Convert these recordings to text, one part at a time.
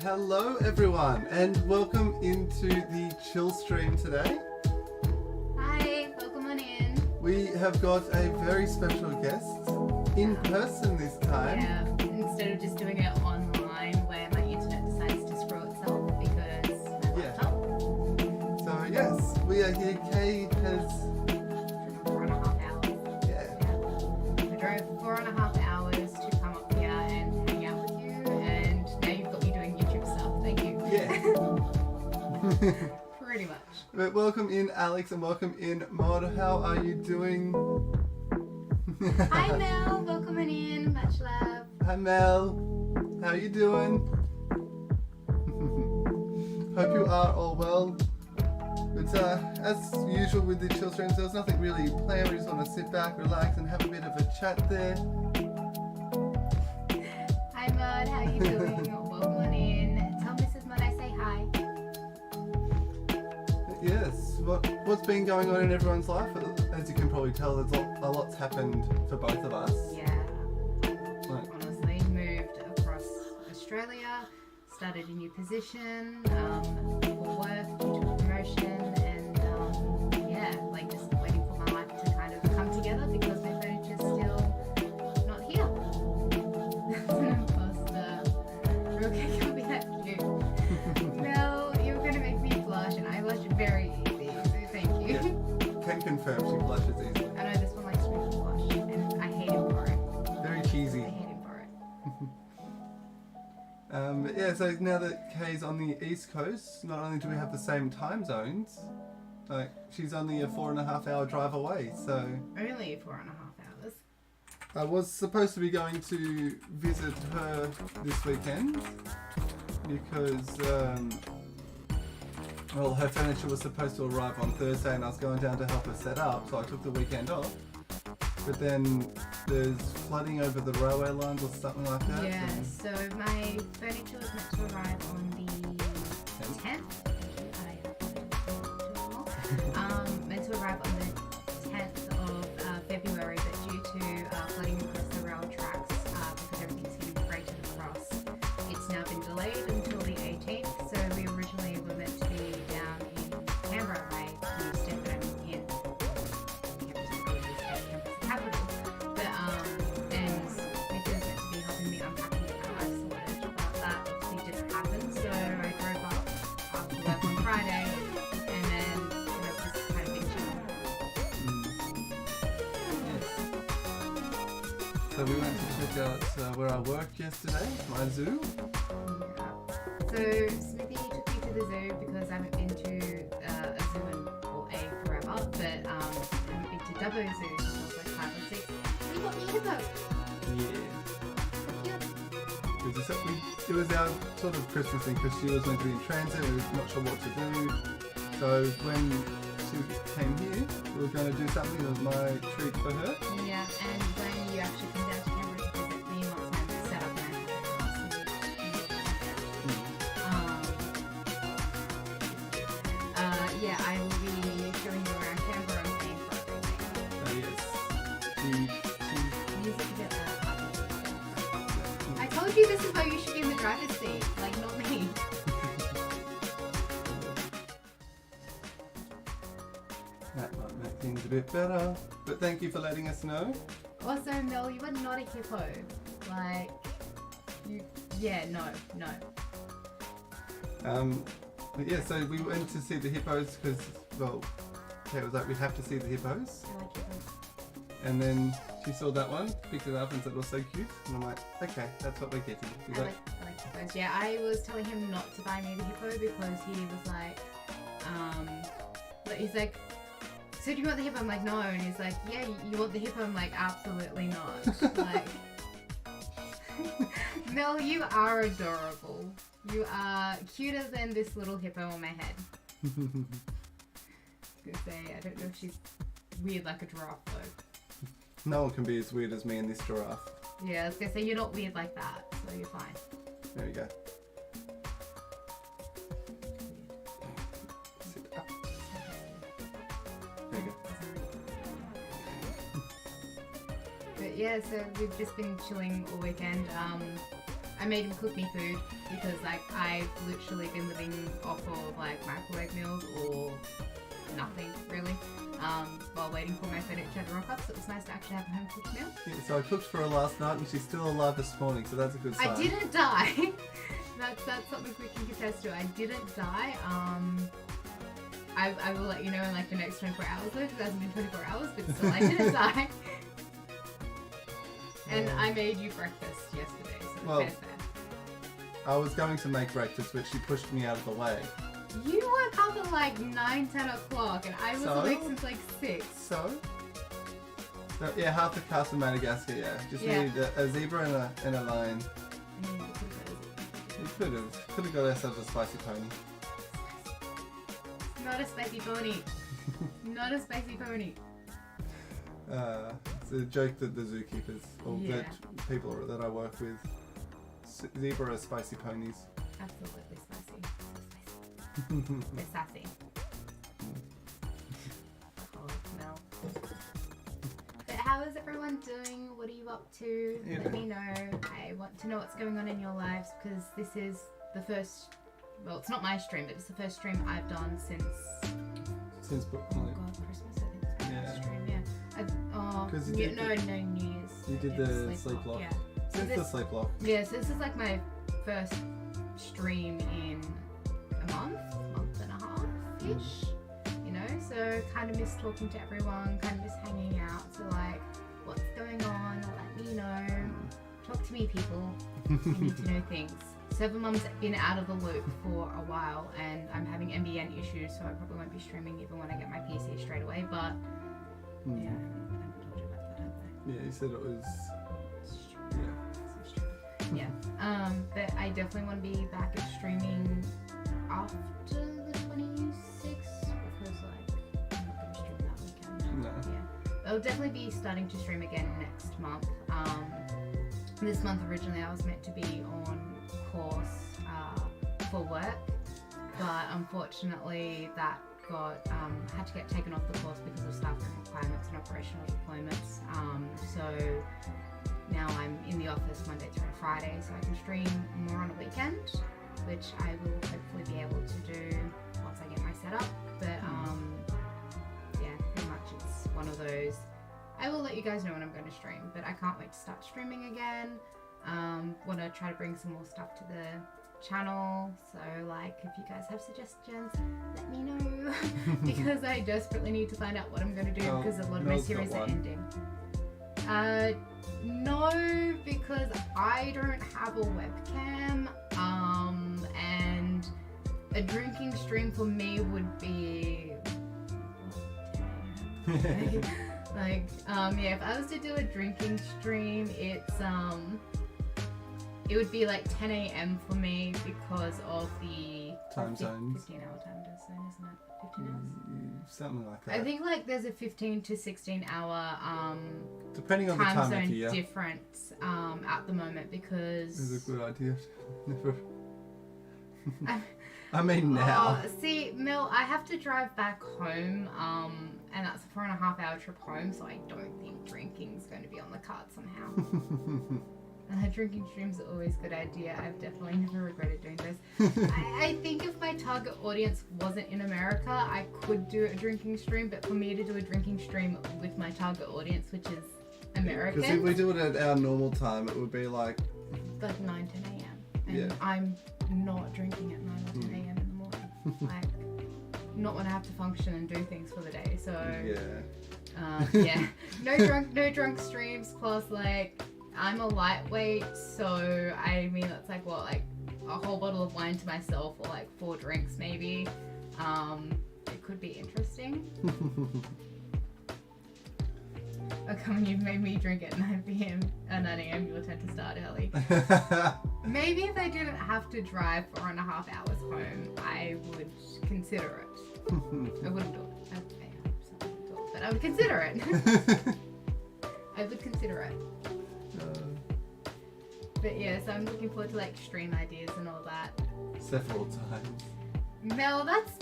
Hello everyone and welcome into the chill stream today. Hi, welcome on in. We have got a very special guest in person this time. Yeah, instead of just doing it online where my internet decides to screw itself because my laptop. So yes, we are here. Kay has 4.5 hours. yeah. I drove 4.5 hours to come up here and hang out with you, and now you've got me doing YouTube stuff. Thank you. Yeah. Pretty much. But welcome in Alex and welcome in Mod. How are you doing? Hi Mel, welcome on in. Much love. Hi Mel. How are you doing? Hope you are all well. But as usual with the chill streams, there was nothing really planned. We just want to sit back, relax, and have a bit of a chat there. Hi Mud, how you doing? Welcome on in. Tell Mrs. Mud I say hi. Yes, what's been going on in everyone's life? As you can probably tell, there's a lot's happened for both of us. Yeah. Like, Honestly, moved across Australia, started a new position for work due to a promotion, and yeah, like just waiting for my life to kind of come together because my furniture's still not here. Okay, can be that cute. Mel, you're gonna make me blush, and I blush very easy, so thank you. yeah, can confirm she blushes easily. I know this one likes to make me blush, and I hate him for it. Very cheesy. I hate him for it. But yeah, so now that Kay's on the East Coast, not only do we have the same time zones, like she's only a 4.5 hour drive away. So Only 4.5 hours. I was supposed to be going to visit her this weekend because, well, her furniture was supposed to arrive on Thursday and I was going down to help her set up, so I took the weekend off. But then there's flooding over the railway lines or something like that. Yeah, and- so my furniture was meant to arrive on the 10th. Meant to arrive on the 10th of February, but due to flooding across the rail tracks, because everything's getting freighted across, it's now been delayed until the 18th. So we originally were meant to be down in Canberra. My new state that I'm in. Capital. But and Nick was meant to be helping me unpacking our life sorted, but that obviously didn't happen. So I drove up after work on Friday, and then the rest has kind of been chilling. Yes. So we went to check out where I worked yesterday, my zoo. So Smithy took me to the zoo because I haven't been to a zoo in forever, but I haven't been to Dubbo Zoo since I was like 5 or 6. We got me hippo. Yeah. It was our sort of Christmas thing because she was meant to be in transit and we were not sure what to do. So when she came here, we were going to do something. It was my treat for her. Yeah, and when you actually come down to Canberra to visit me, once I'm set up and yeah, I will be showing you around Canberra and paying for everything. Yes. Music get that. I told you this is why you should be in the driver's seat, like not me. That might make things a bit better. But thank you for letting us know. Also, Mel, you are not a hippo. Like, no. But yeah, so we went to see the hippos because, well, Kate was like, we have to see the hippos. I like hippos. And then she saw that one, picked it up and said it was so cute. And I'm like, okay, that's what we're getting. He's I like hippos. Yeah, I was telling him not to buy me the hippo because he was like, but he's like, so do you want the hippo? I'm like, no. And he's like, yeah, you want the hippo? I'm like, absolutely not. Like, Mel, you are adorable. You are cuter than this little hippo on my head. I was gonna say, I don't know if she's weird like a giraffe though. No one can be as weird as me and this giraffe. Yeah, I was gonna say, you're not weird like that, so you're fine. There we go. Sit up. There you go. But yeah, so we've just been chilling all weekend. I made him cook me food because like I've literally been living off of like microwave meals or nothing really. While waiting for my FedEx to rock up, so it was nice to actually have a home cooked meal. Yeah, so I cooked for her last night and she's still alive this morning, so that's a good sign. I didn't die. that's something we can attest to. I didn't die. I will let you know in like the next 24 hours though, because it hasn't been 24 hours, but still I didn't die. And I made you breakfast yesterday, so well, fair. I was going to make breakfast, but she pushed me out of the way. You woke up at like 9, 10 o'clock, and I was awake since like 6. So yeah, half the cast of Madagascar, yeah. Just need a zebra and a lion. We could have got ourselves a spicy pony. Not a spicy pony. Not a spicy pony. It's a joke that the zookeepers or the people that I work with, zebra are spicy ponies. Absolutely spicy. They're sassy. Oh, no. But how is everyone doing? What are you up to? Yeah. Let me know. I want to know what's going on in your lives because this is the first, well, it's not my stream, but it's the first stream I've done since Christmas, I think it's my first stream, no, New Year's. You did the sleep lock. Yeah. Since the sleep lock. Yeah, so this is like my first stream in a month and a half-ish, you know, so kind of miss talking to everyone, kind of miss hanging out, so like, what's going on, let me know, talk to me people, I need to know things. Server Mum's been out of the loop for a while and I'm having NBN issues, so I probably won't be streaming even when I get my PC straight away, but yeah, I haven't told you about that, have I? Yeah, you said it was... Yeah, but I definitely want to be back at streaming after the 26th because like I'm not going to stream that weekend. No. Yeah, I'll definitely be starting to stream again next month. This month originally I was meant to be on course for work, but unfortunately that got had to get taken off the course because of staffing requirements and operational deployments. So now I'm in the office Monday through Friday, so I can stream more on a weekend, which I will hopefully be able to do once I get my setup. But yeah, pretty much it's one of those. I will let you guys know when I'm going to stream, but I can't wait to start streaming again. Want to try to bring some more stuff to the channel, so like if you guys have suggestions, let me know because I desperately need to find out what I'm going to do because a lot of my series are ending. No, because I don't have a webcam, and a drinking stream for me would be like, yeah, if I was to do a drinking stream, it's, it would be like 10 a.m. for me because of the time zones. 15-hour time zone, isn't it? 15 hours? Something like that. I think like there's a 15 to 16 hour depending on the time zone of year difference at the moment because it's a good idea. Never. I mean now. See, Mel, I have to drive back home, and that's a 4.5 hour trip home, so I don't think drinking's going to be on the card somehow. Drinking streams are always a good idea. I've definitely never regretted doing this. I think if my target audience wasn't in America, I could do a drinking stream, but for me to do a drinking stream with my target audience, which is American. Because if we do it at our normal time, it would be like 9, 10 a.m. And I'm not drinking at 9 or 10 a.m. in the morning. Like, not when I have to function and do things for the day. So yeah, no drunk streams. Plus, like, I'm a lightweight, so I mean that's like what, like a whole bottle of wine to myself, or like 4 drinks maybe. It could be interesting. Oh, come on, you've made me drink at 9 p.m. 9 a.m. You'll tend to start early. Maybe if I didn't have to drive 4.5 hours home, I would consider it. I wouldn't do it. I hope someone would do it, but I would consider it. I would consider it. But yeah, so I'm looking forward to like stream ideas and all that. Several times. Mel, that's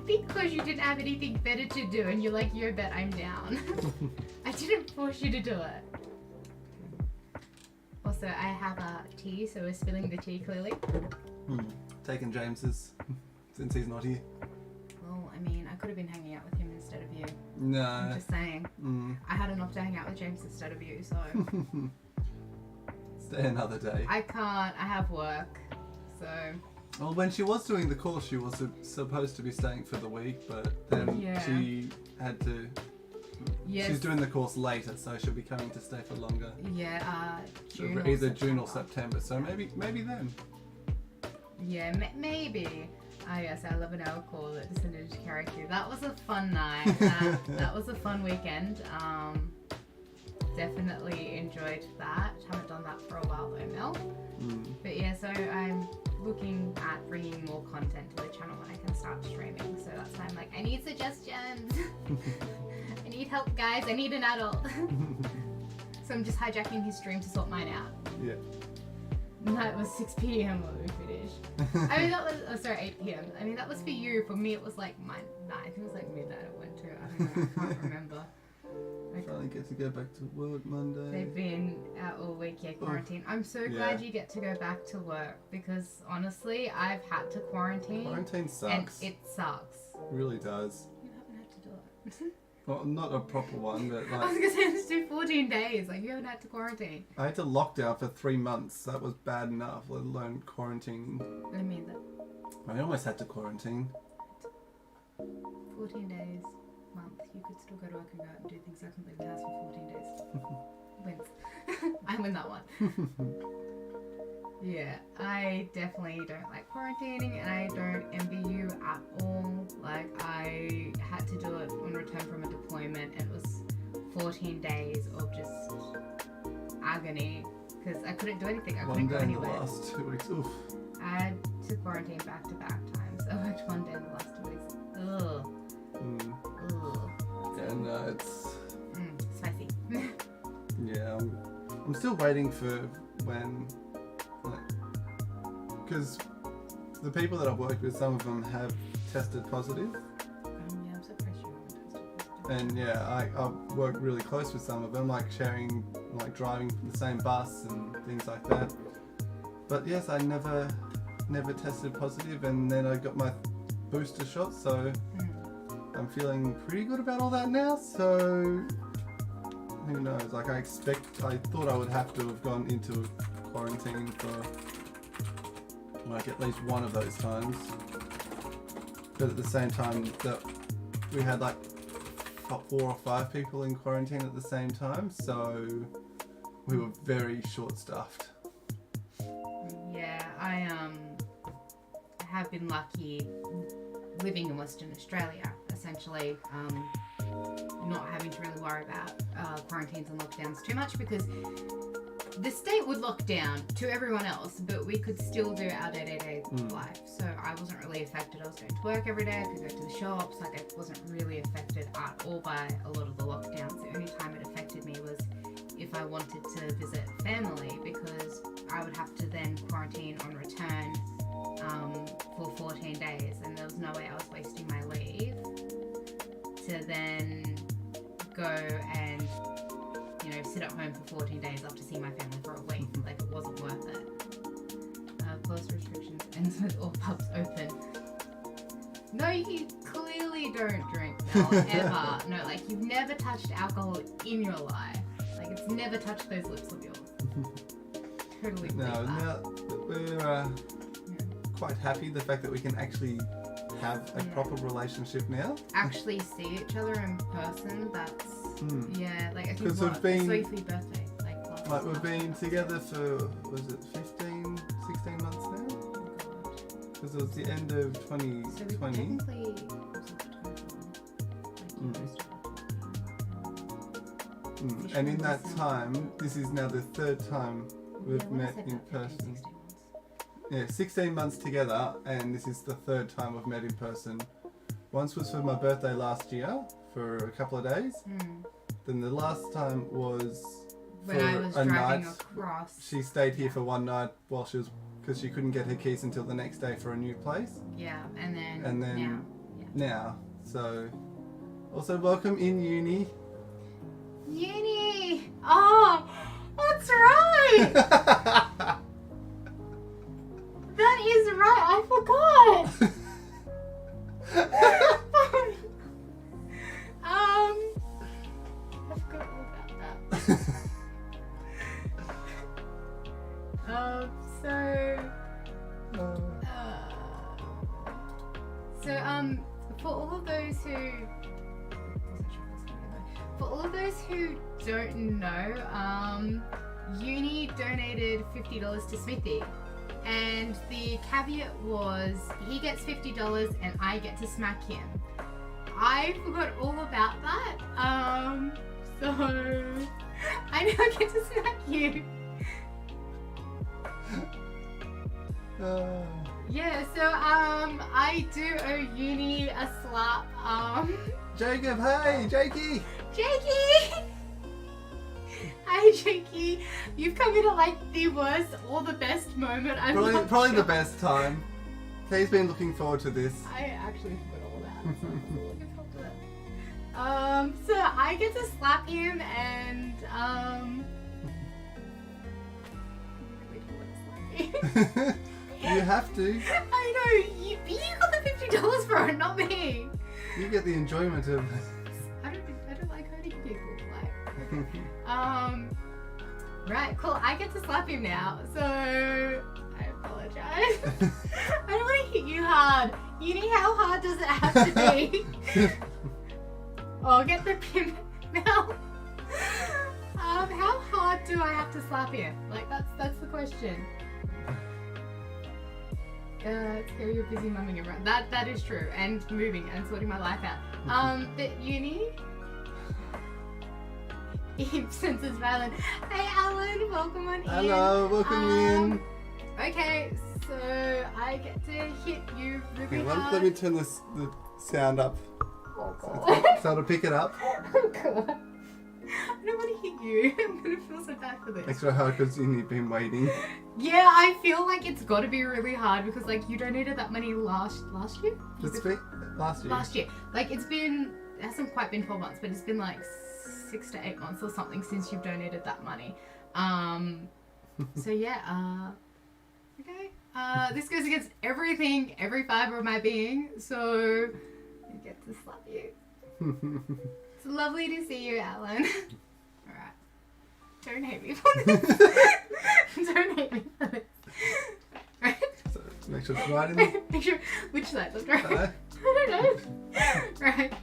because you didn't have anything better to do and you're like, yo, bet I'm down. I didn't force you to do it. Or so I have tea, so we're spilling the tea clearly. Taking James's since he's not here. Well, I mean, I could have been hanging out with him instead of you. No. I'm just saying. I had enough to hang out with James instead of you, so. Stay another day. I can't. I have work, so. Well, when she was doing the course, she was supposed to be staying for the week, but then she had to. Yes. She's doing the course later, so she'll be coming to stay for longer. Yeah, June Either June or September. So maybe then. Yeah, maybe. Ah, yes, our 11-hour call that descended into character. That was a fun night. That was a fun weekend. Definitely enjoyed that. Haven't done that for a while though, Mel. But yeah, so I'm looking at bringing more content to the channel when I can start streaming. So that's why I'm like, I need suggestions. I need help, guys. I need an adult. So I'm just hijacking his stream to sort mine out. Yeah. That was 6 p.m. when we finished. I mean, that was, 8 p.m. I mean, that was for you. For me, it was like night. I think it was like midnight at 1 too. I don't know. I can't remember. I finally get to go back to work Monday. They've been out all week, quarantine. I'm so glad you get to go back to work because honestly, I've had to quarantine. Quarantine sucks. And it sucks. It really does. You haven't had to do it. Well, not a proper one, but like... I was gonna say, let's do 14 days. Like, you haven't had to quarantine. I had to lockdown for 3 months. That was bad enough, let alone quarantining. I mean that. I almost had to quarantine. 14 days, month. You could still go to work and go out and do things. I can leave the house for 14 days. Wins. I win that one. Yeah, I definitely don't like quarantining, and I don't envy you at all. Like, I had to do it on return from a deployment, and it was 14 days of just agony because I couldn't do anything. I couldn't go anywhere. 1 day in the last 2 weeks. Oof. I had to quarantine back-to-back times. I worked 1 day in the last 2 weeks. Ugh. Ugh. Yeah, no, it's... Spicy. Yeah, I'm still waiting for when... Because the people that I've worked with, some of them have tested positive. Yeah, I'm surprised you haven't tested positive. And yeah, I work really close with some of them, like sharing, like driving the same bus and things like that. But yes, I never tested positive, and then I got my booster shot, so I'm feeling pretty good about all that now. So who knows? Like I thought I would have to have gone into quarantine for like at least one of those times, but at the same time that we had like 4 or 5 people in quarantine at the same time, so we were very short-staffed. Yeah, I have been lucky living in Western Australia, essentially, not having to really worry about quarantines and lockdowns too much because the state would lock down to everyone else, but we could still do our day-to-day life. So I wasn't really affected. I was going to work every day. I could go to the shops. Like I wasn't really affected at all by a lot of the lockdowns. The only time it affected me was if I wanted to visit family, because I would have to then quarantine on return for 14 days, and there was no way I was wasting my leave to then go and sit at home for 14 days after seeing my family for a week. Like, it wasn't worth it. Close restrictions ends with all pubs open. No, you clearly don't drink, Mel, ever. No, like, you've never touched alcohol in your life. Like, it's never touched those lips of yours. Totally believe that. Now we're quite happy the fact that we can actually have a proper relationship now. Actually see each other in person, that's... Yeah, like I think because I saw you for your birthday. Like we've been together for, was it 15, 16 months now? Oh god. Because it was the end of 2020. So we technically and in that time, this is now the 3rd time we've met in person. 16 months together, and this is the 3rd time we've met in person. Once was for my birthday last year, for a couple of days. Then the last time was when for I was a driving night. Across. She stayed here for 1 night while she was, because she couldn't get her keys until the next day for a new place. Yeah, and then now. So, also welcome in uni. Uni! Oh, That's right. That is right. I forgot. I forgot all about that. For all of those who don't know, Uni donated $50 to Smithy, and the caveat was he gets $50 and I get to smack him. I forgot all about that, so I now get to smack you. Yeah, so I do owe Uni a slap. Jacob, hey, Jakey! Jakey! Hi, Jakey. You've come in at like the worst or the best moment. Probably the best time. Kay's been looking forward to this. I actually forgot all that. So I'm still looking forward to it. So I get to slap him and You have to. I know, you got the $50 for it, not me. You get the enjoyment of it. I don't like hurting people. Right, cool. I get to slap him now, so I apologize. I don't want to hit you hard. Uni, how hard does it have to be? Oh, get the pin now. How hard do I have to slap him? Like that's the question. Scary, you're busy mumming around. That is true, and moving and sorting my life out. But Uni, sense is violent. Hey Alan, welcome on in. Hello, welcome in. Okay, so I get to hit you really Okay, hard. let me turn the sound up Oh god. so to pick it up. Oh god. I don't want to hit you. I'm gonna feel so bad for this. Extra hard because you've been waiting. Yeah, I feel like it's got to be really hard because like you donated that money last year. Last year. Last year. Like it hasn't quite been 12 months, but it's been like 6 to 8 months or something since you've donated that money. So yeah. Okay. This goes against everything, every fiber of my being. So I get to slap you. It's lovely to see you, Alan. Alright. Don't hate me for this. Don't hate me for this. Right? So make sure it's right in. Make sure, which side? Left, right? Hello? I don't know. Right.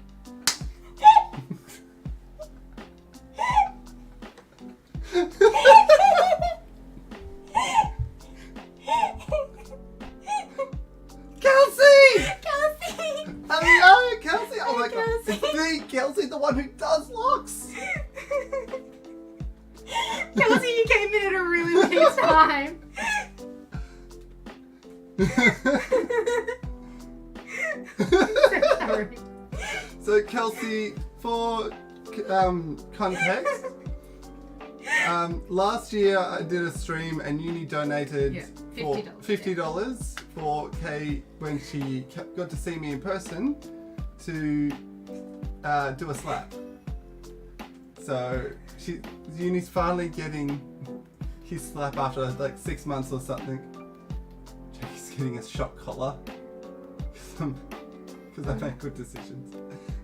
Kelsey! Kelsey! Hello, Kelsey! Oh my god, it's the Kelsey, the one who does locks! Kelsey, you came in at a really late time. Sorry. So Kelsey, for context, last year I did a stream and Uni donated $50 for Kay when she got to see me in person to do a slap. So Uni's finally getting his slap after like 6 months or something. Jackie's getting a shock collar because I make good decisions.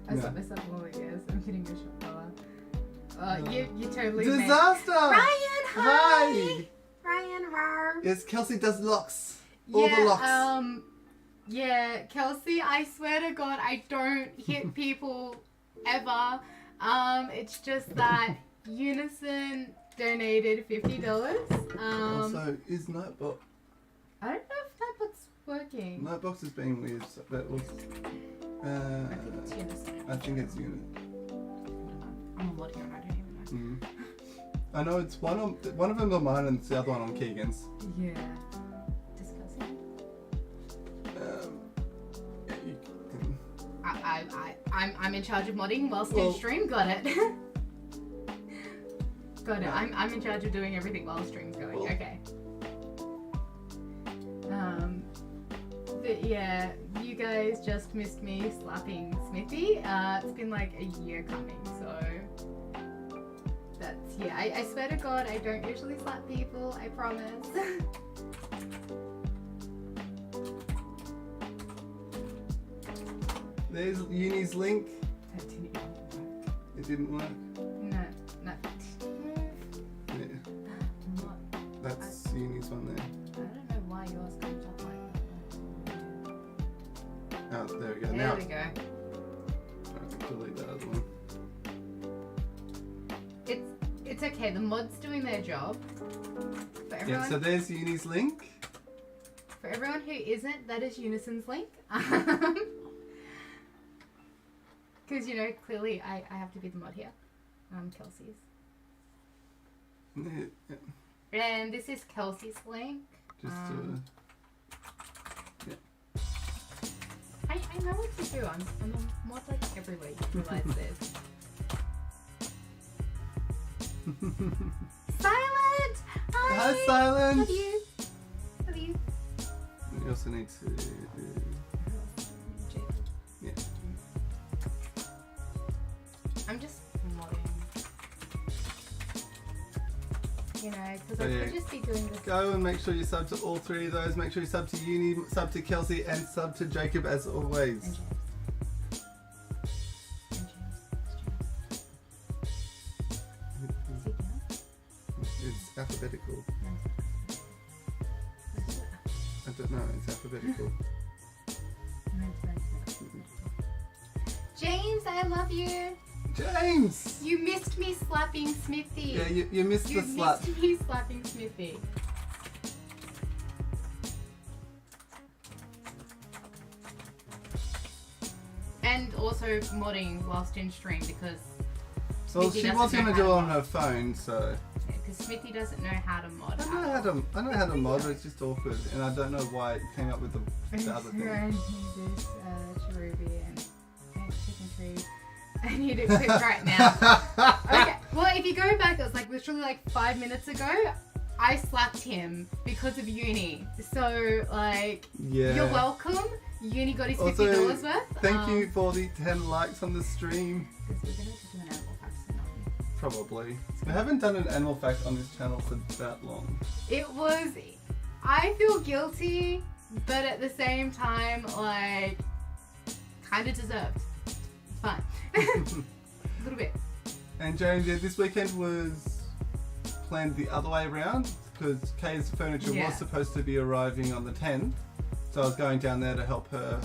I slapped myself all the years. I'm getting a shock collar. You totally Disaster! Ryan, Hi! Ryan, rar. Yes, Kelsey does locks. All the locks. Yeah, Kelsey, I swear to God, I don't hit people ever. It's just that Unison donated $50. Also, is Nightbox. I don't know if Nightbox working. Nightbox is being weird, so that was. I think it's Unison. I think it's Unit. I'm unloading it, I don't even know. I know it's one of them's on mine and it's the other one on Keegan's. Yeah. Discussing. Yeah, you can. I'm in charge of modding whilst in stream. Got it. Got it. I'm in charge of doing everything while stream's going. Okay. But yeah, you guys just missed me slapping Smithy. It's been like a year coming, so That's, yeah, I swear to God, I don't usually slap people, I promise. There's Uni's link. That didn't even work. It didn't work. No. Yeah. What? That's Uni's one there. I don't know why yours comes up like that. Oh, there we go. There Now. we go. Okay, delete that other one. It's okay, the mod's doing their job. For everyone, Yeah, so there's Uni's link. for everyone who isn't, that is Unison's link. Because, you know, clearly I have to be the mod here. Kelsey's. Yeah, And this is Kelsey's link. just I know what to do. I'm a mod like everywhere, you realize this. Silent! Hi, Silent! Love you. Love you. We also need to do... Yeah. I'm just modding. You know, because So, I yeah. could just be doing this. Go and make sure you sub to all three of those. Make sure you sub to Uni, sub to Kelsey, and sub to Jacob as And always. James. And James. Is he down? It's alphabetical. No. I don't know, it's alphabetical. No. James, I love you. James! You missed me slapping Smithy. Yeah, you missed You the slap. missed me slapping Smithy. And also modding whilst in stream because Well, Smithy she doesn't was know going to how do it to on mod. her phone, so... Because Smithy doesn't know how to mod. I know how to mod, but it's just awkward, and I don't know why it came up with the other thing. This cherubi and chicken tree. I need it quick right now. Okay, well if you go back, it was like literally like 5 minutes ago. I slapped him because of Uni. So like, Yeah. you're welcome. Uni got his Also, $50 worth. Thank you for the 10 likes on the stream. Because we're gonna have to do an animal fact tonight. Probably. We haven't done an animal fact on this channel for that long. It was. I feel guilty, but at the same time, like, kind of deserved. It's fine. A little bit. And James, yeah, this weekend was planned the other way around because Kay's furniture Yeah. was supposed to be arriving on the 10th. So I was going down there to help her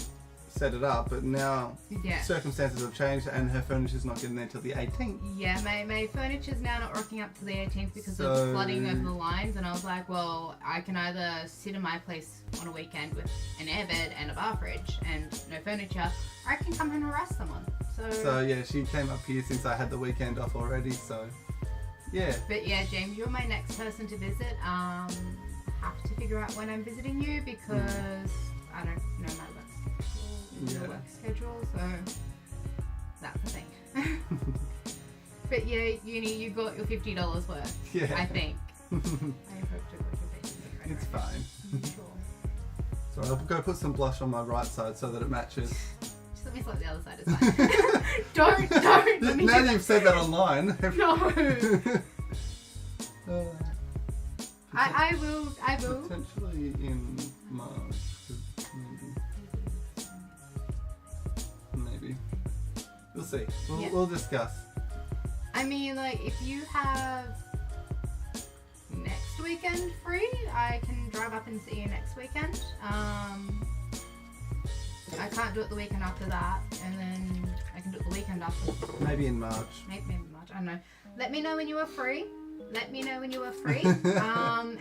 set it up, but now Yeah. circumstances have changed and her furniture's not getting there till the 18th. Yeah, my furniture's now not rocking up to the 18th because So- of flooding over the lines, and I was like, well, I can either sit in my place on a weekend with an airbed and a bar fridge and no furniture, or I can come and harass someone. So yeah, she came up here since I had the weekend off already, so yeah. But yeah, James, you're my next person to visit. Have to figure out when I'm visiting you because I don't know my work schedule, so that's the thing. But yeah, Uni, you got your $50 worth. Yeah. I think. I hope to got your $50 It's fine. Sure. So I'll go put some blush on my right side so that it matches. Just let me slap the other side, it's fine. don't let me Now do you've said that online. No. Uh, I will. Potentially in March. Maybe. We'll see. Yeah. We'll discuss. I mean, like, if you have next weekend free, I can drive up and see you next weekend. I can't do it the weekend after that, and then I can do it the weekend after. Maybe in March. Maybe March. I don't know. Let me know when you are free.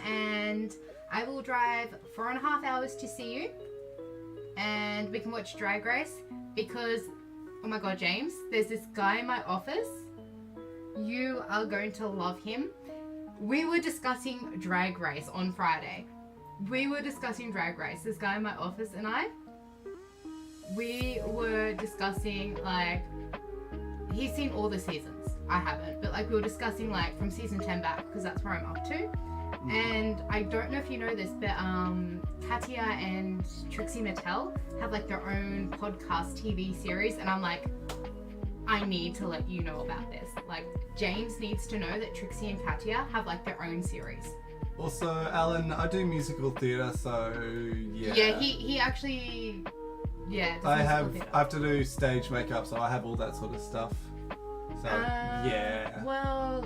And I will drive 4.5 hours to see you, and we can watch Drag Race because, oh my god, James, there's this guy in my office. You are going to love him. We were discussing Drag Race on Friday. This guy in my office and we were discussing, like, he's seen all the seasons. I haven't, but like we were discussing like from season 10 back because that's where I'm up to. And I don't know if you know this, but Katya and Trixie Mattel have like their own podcast TV series, and I'm like, I need to let you know about this. Like, James needs to know that Trixie and Katya have like their own series. Also, Alan, I do musical theatre, so yeah. Yeah, he actually, does I musical theatre. have to do stage makeup, so I have all that sort of stuff. So yeah. Well,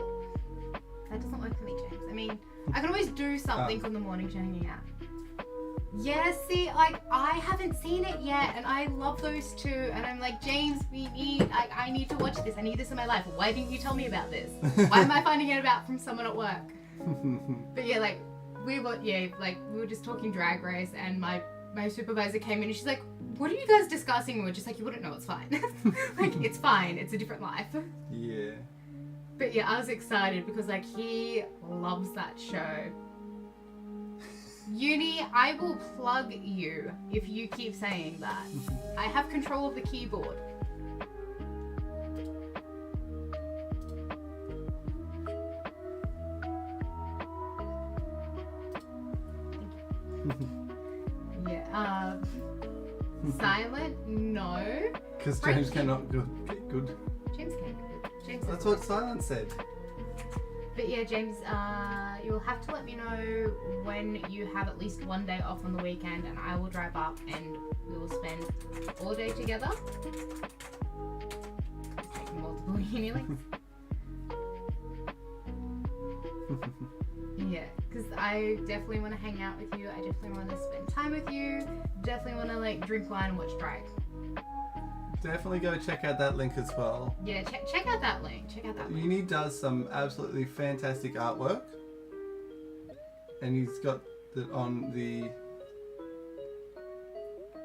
that doesn't work for me, James. I mean, I can always do something on the morning to hanging out. Yeah, see, like, I haven't seen it yet, and I love those two, and I'm like, James, I need to watch this. I need this in my life. Why didn't you tell me about this? Why am I finding it out from someone at work? But yeah, like, we were just talking Drag Race, and my supervisor came in, and she's like, what are you guys discussing? And we're just like, you wouldn't know, it's fine. Like, it's fine, it's a different life. Yeah. But yeah, I was excited because, like, he loves that show. Uni, I will plug you if you keep saying that. I have control of the keyboard. Yeah, silent? No. Because James cannot get good. James can get good. James That's what Silent said. But yeah, James, you'll have to let me know when you have at least one day off on the weekend, and I will drive up and we will spend all day together. Taking multiple uni links. Yeah, because I definitely want to hang out with you. I definitely want to spend time with you. Definitely want to like drink wine and watch drag. Definitely go check out that link as well. Yeah, check out that link. Check out that link. Uni does some absolutely fantastic artwork, and he's got it on the.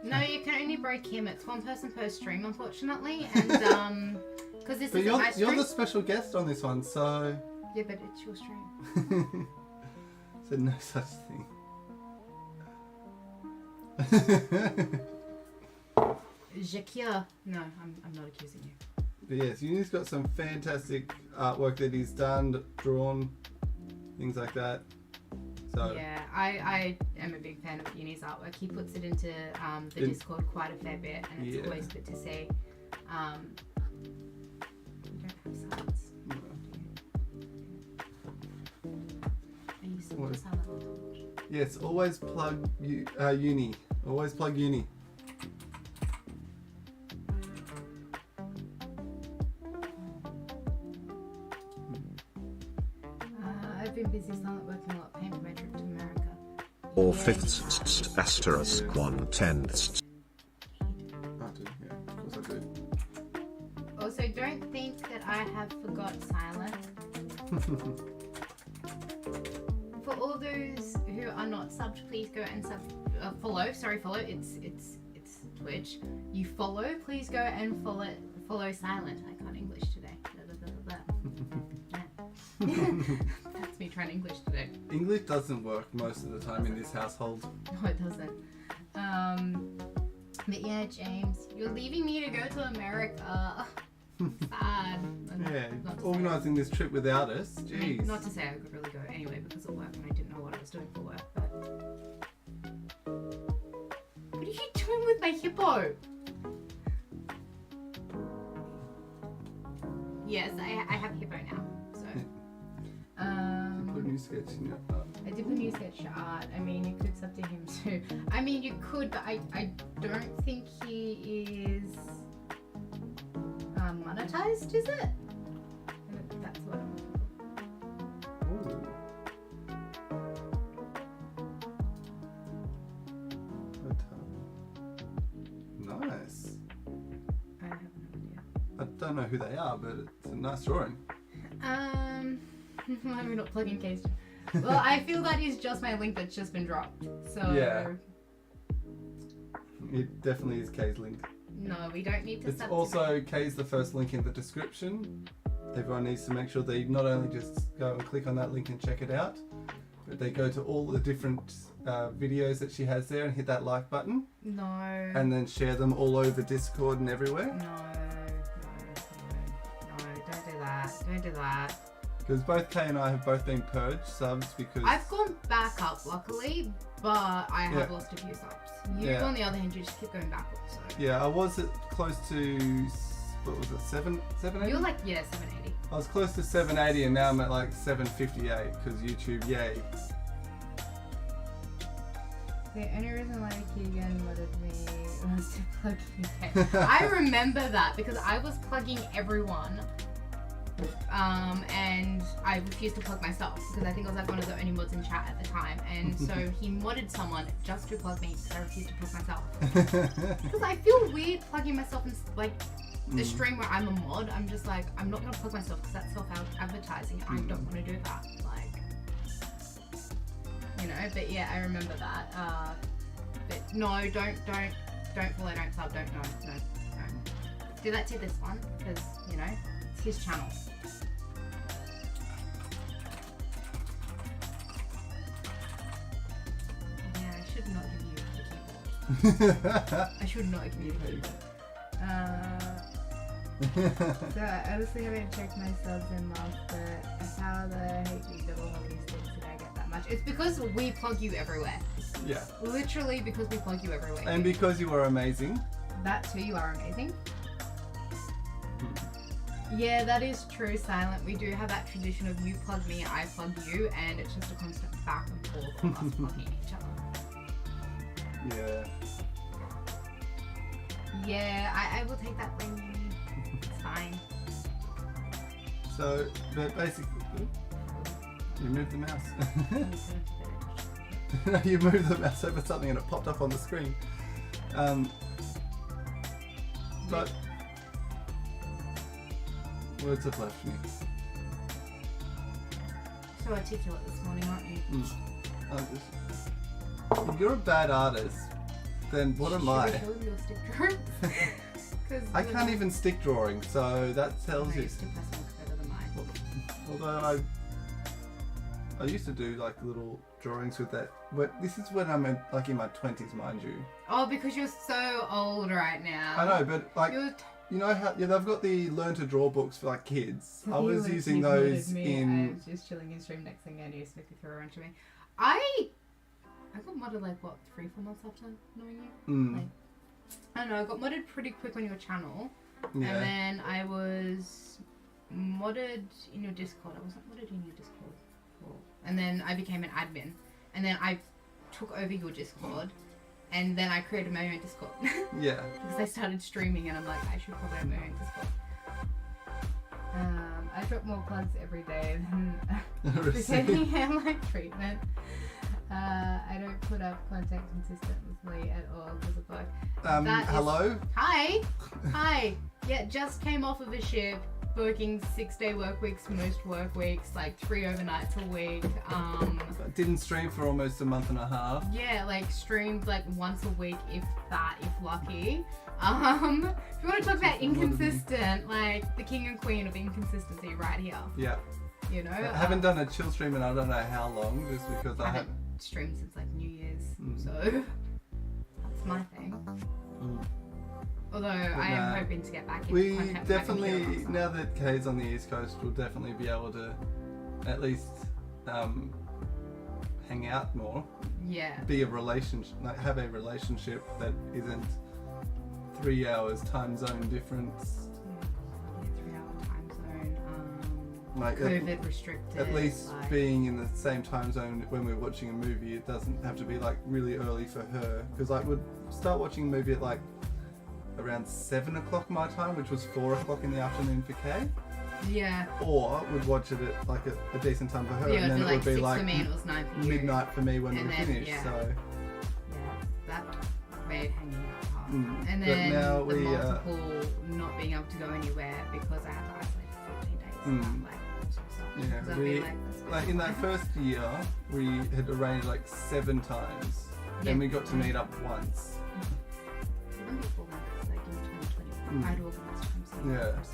No, you can only break him. It's one person per stream, unfortunately, and because this is my stream. You're the special guest on this one, so. Yeah, but it's your stream. Said no such thing. Jakia. No, I'm not accusing you. But yes, Uni's got some fantastic artwork that he's done, drawn, things like that. So yeah, I am a big fan of Uni's artwork. He puts it into the Discord quite a fair bit, and it's always good to see. You don't have silence. No. Are you still silent? Yes, always plug Uni. Always plug Uni. I've been busy silent working a lot, paying for my trip to America. 4/5 asterisk 1/10. I do, yeah, of course I do. Also, don't think that I have forgot silent. For all those who are not subbed, please go and follow. Sorry, follow. It's Twitch. You follow. Please go and follow silent. I can't English today. That's me trying English today. English doesn't work most of the time in this household. No, it doesn't. But yeah, James, you're leaving me to go to America. Sad. Yeah, organising this trip without us. Jeez. I mean, not to say I could really go anyway because of work, and I didn't know what I was doing for work. But what are you doing with my hippo? Yes, I have a hippo now. So. Put a new sketch in your art. I did put new sketch art. I mean, you could sub to him too. I mean, you could, but I don't think he is monetized, is it? That's what I'm looking for. Nice. I have no idea. I don't know who they are, but it's a nice drawing. Why are we not plugging Kay's? Well, I feel that is just my link that's just been dropped. So yeah, it definitely is Kay's link. No, we don't need to. It's also Kay's the first link in the description. Everyone needs to make sure they not only just go and click on that link and check it out, but they go to all the different videos that she has there and hit that like button. No. And then share them all over Discord and everywhere. No, don't do that. Don't do that. Because both Kay and I have both been purged subs because... I've gone back up, luckily, but I have lost a few subs. You, on the other hand, you just keep going backwards. So. Yeah, I was close to what was it, 780? You're like, yeah, 780. I was close to 780 and now I'm at like 758 because YouTube, yay. The only reason why Keegan modded me was to plug UK. I remember that because I was plugging everyone. And I refused to plug myself because I think I was like one of the only mods in chat at the time, and so he modded someone just to plug me because I refused to plug myself. Because I feel weird plugging myself in like the stream where I'm a mod. I'm just like, I'm not gonna plug myself because that's self-advertising. I don't want to do that. Like, you know. But yeah, I remember that. But no, don't follow, don't sub, don't no. Do that to this one because you know it's his channel. I should not give you a keyboard. So I honestly haven't checked my subs in months, but how the HD double hockey sticks did I get that much? It's because we plug you everywhere. Yeah. Literally because we plug you everywhere. And because you are amazing. That too, you are amazing. Yeah, that is true, Silent. We do have that tradition of you plug me, I plug you, and it's just a constant back and forth of us plugging each other. Yeah. Yeah, I will take that from you. It's fine. So, but basically, you moved the mouse. No, you moved the mouse over something and it popped up on the screen. But words have left me. So articulate this morning, aren't you? If you're a bad artist, then what am I? Should we film your stick drawing? I can't even stick drawing, so that tells you. You're still pressing better than mine. Although I used to do like little drawings with that. But this is when I'm in, like in my 20s, mind you. Oh, because you're so old right now. I know, but like you know how they've got the learn to draw books for like kids. I was using those in. I was just chilling in stream. Next thing I knew, Smithy threw her onto me. I got modded like what 3-4 months after knowing you. Like, I don't know. I got modded pretty quick on your channel, and then I was modded in your Discord. I wasn't modded in your Discord before, and then I became an admin, and then I took over your Discord, and then I created my own Discord. Yeah. Because I started streaming, and I'm like, I should probably have my own Discord. I drop more plugs every day than receiving hairline treatment. I don't put up content consistently at all because of work. Hello? Hi! Hi! Yeah, just came off of a shift, working 6-day work weeks, most work weeks, like 3 overnights a week. Didn't stream for almost a month and a half. Yeah, like streamed like once a week, if that, if lucky. If you want to talk about inconsistent, like the king and queen of inconsistency right here. Yeah. You know? I haven't done a chill stream in I don't know how long, just because I haven't streamed since like New Year's, so that's my thing. Although I am hoping to get back into we content. Definitely, now that Kay's on the East Coast, we'll definitely be able to at least hang out more. Yeah. Be a relationship, like have a relationship that isn't 3 hours time zone difference. 3-hour time zone. Like COVID restricted. At least like, being in the same time zone when we're watching a movie, it doesn't have to be like really early for her. Because I would start watching a movie at like around 7 o'clock my time, which was 4 o'clock in the afternoon for Kay. Yeah. Or would watch it at like a decent time for her, yeah, and then it would be 6 like for me and it was 9 for you. midnight for me when we finished. Yeah. So yeah, that made hanging out hard. And but then now the multiple not being able to go anywhere because I had to isolate for 14 days. And like, yeah, we like in that first year we had arranged like 7 times, and we got to meet up once. Even before that, like in 2021, I'd organised from Christmas.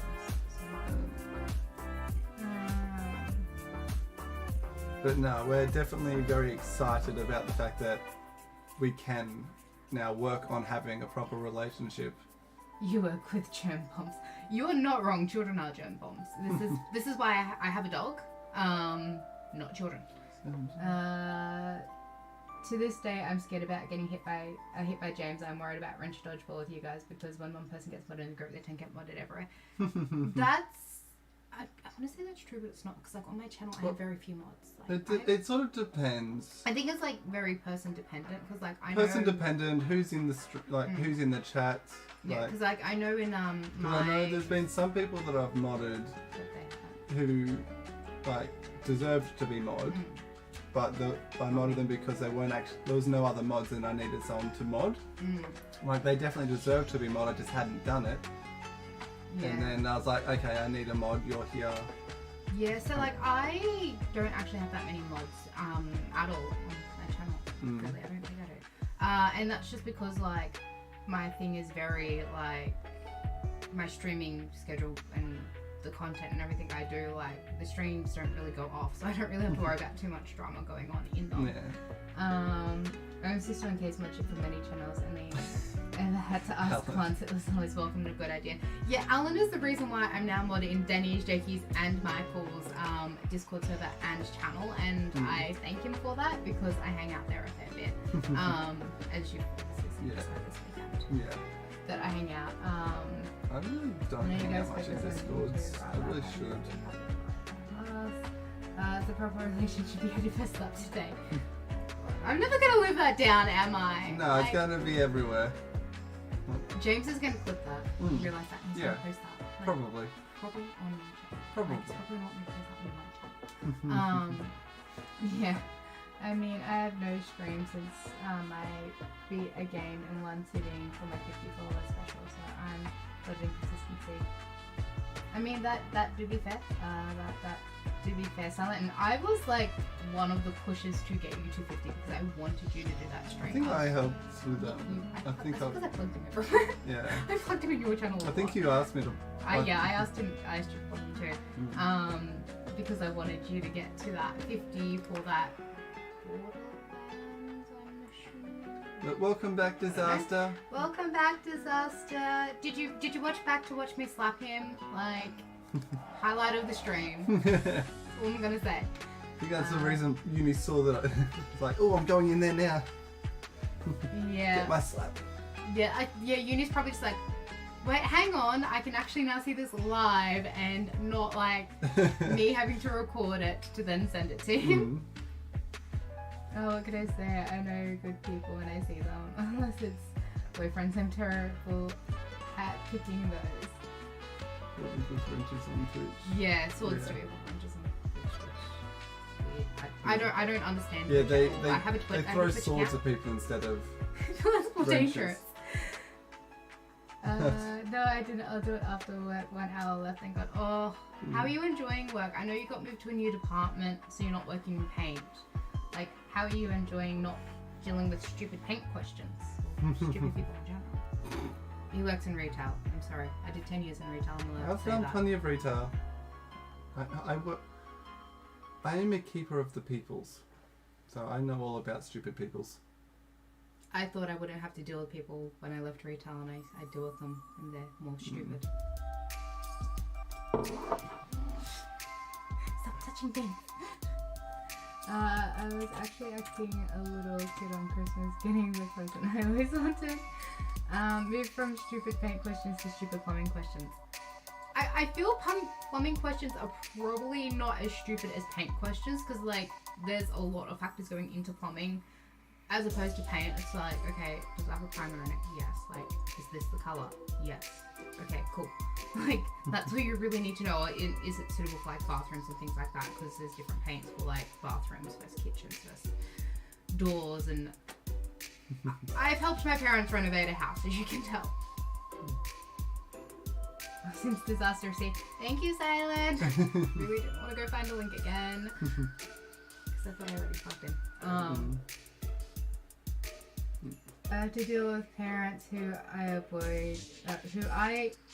But no, we're definitely very excited about the fact that we can now work on having a proper relationship. You work with germ bombs. You are not wrong. Children are germ bombs. This is why I have a dog. Not children. To this day, I'm scared about getting hit by James. I'm worried about wrench dodgeball with you guys because when one person gets modded in the group, they tend to get modded everywhere. I want to say that's true, but it's not because like on my channel I have very few mods. Like, it sort of depends. I think it's like very person dependent because like I know person dependent. Who's in the who's in the chat? Yeah, because like I know in my I know there's been some people that I've modded who like deserved to be mod, but I modded them because they weren't actually. There was no other mods, and I needed someone to mod. Like they definitely deserved to be mod. I just hadn't done it. Yeah. And then I was like, okay, I need a mod, you're here. Yeah, so like I don't actually have that many mods at all on my channel. Really, I don't think I do. And that's just because like my thing is very like my streaming schedule and the content and everything I do, like the streams don't really go off, so I don't really have to worry about too much drama going on in them. My sister and Kay's much for many channels and I had to ask once, it was always welcome and a good idea. Yeah, Alan is the reason why I'm now modded in Denny's, Jakey's and Michael's Discord server and channel, and I thank him for that because I hang out there a fair bit. As you see this weekend. Yeah. That I hang out. I really don't hang out much in Discords. I really should. The proper relationship you had your first love today. I'm never gonna live that down, am I? No, it's gonna be everywhere. James is gonna clip that. Realize that. He's gonna post that. Like, probably. Probably on my channel. Probably. It's probably not me post that on my channel. Yeah. I mean, I have no stream since I beat a game in one sitting for my 50 follower special, so I'm living consistency. I mean, that do be fair. That do be fair, Silent. And I was like one of the pushes to get you to 50 because I wanted you to do that stream. I think I helped with that. I think because I plugged him everywhere. Yeah. I plugged him in your channel. I think you asked me to. Yeah, I asked you to plug him too. Because I wanted you to get to that 50 for that. But welcome back, Disaster. Welcome back, Disaster. Did you watch me slap him? Like highlight of the stream. That's all I'm gonna say. I think that's the reason Uni saw that. It's like, oh, I'm going in there now. Yeah. Get my slap. Yeah, Uni's probably just like, wait, hang on, I can actually now see this live and not like me having to record it to then send it to him. Oh, what could I say? I know good people when I see them, unless it's boyfriends. I'm terrible at picking those. Wrenches on Twitch. Yeah, swords to evil wrenches on Twitch. I don't understand. Yeah, they throw swords at people instead of that's more wrenches. dangerous. No, I didn't. I'll do it after work. 1 hour left. Thank God. Oh, how are you enjoying work? I know you got moved to a new department, so you're not working in paint. Like, how are you enjoying not dealing with stupid paint questions? Or stupid people in general? He works in retail. I'm sorry. I did 10 years in retail. I'm allowed to I've say done that. plenty of retail. I am a keeper of the peoples. So I know all about stupid peoples. I thought I wouldn't have to deal with people when I left retail, and I deal with them and they're more stupid. Stop touching things. I was actually acting a little kid on Christmas, getting the present I always wanted. Moved from stupid paint questions to stupid plumbing questions. I feel plumbing questions are probably not as stupid as paint questions, because like there's a lot of factors going into plumbing, as opposed to paint. It's like, okay, does it have a primer in it? Yes. Like, is this the color? Yes. Okay, cool. Like, that's what you really need to know. Is it suitable for like bathrooms and things like that? Because there's different paints for like bathrooms versus kitchens versus doors. And I've helped my parents renovate a house, as you can tell. Since Disaster C. Thank you, Silent. Really didn't want to go find a link again. Because I thought I already plugged in. I have to deal with parents who I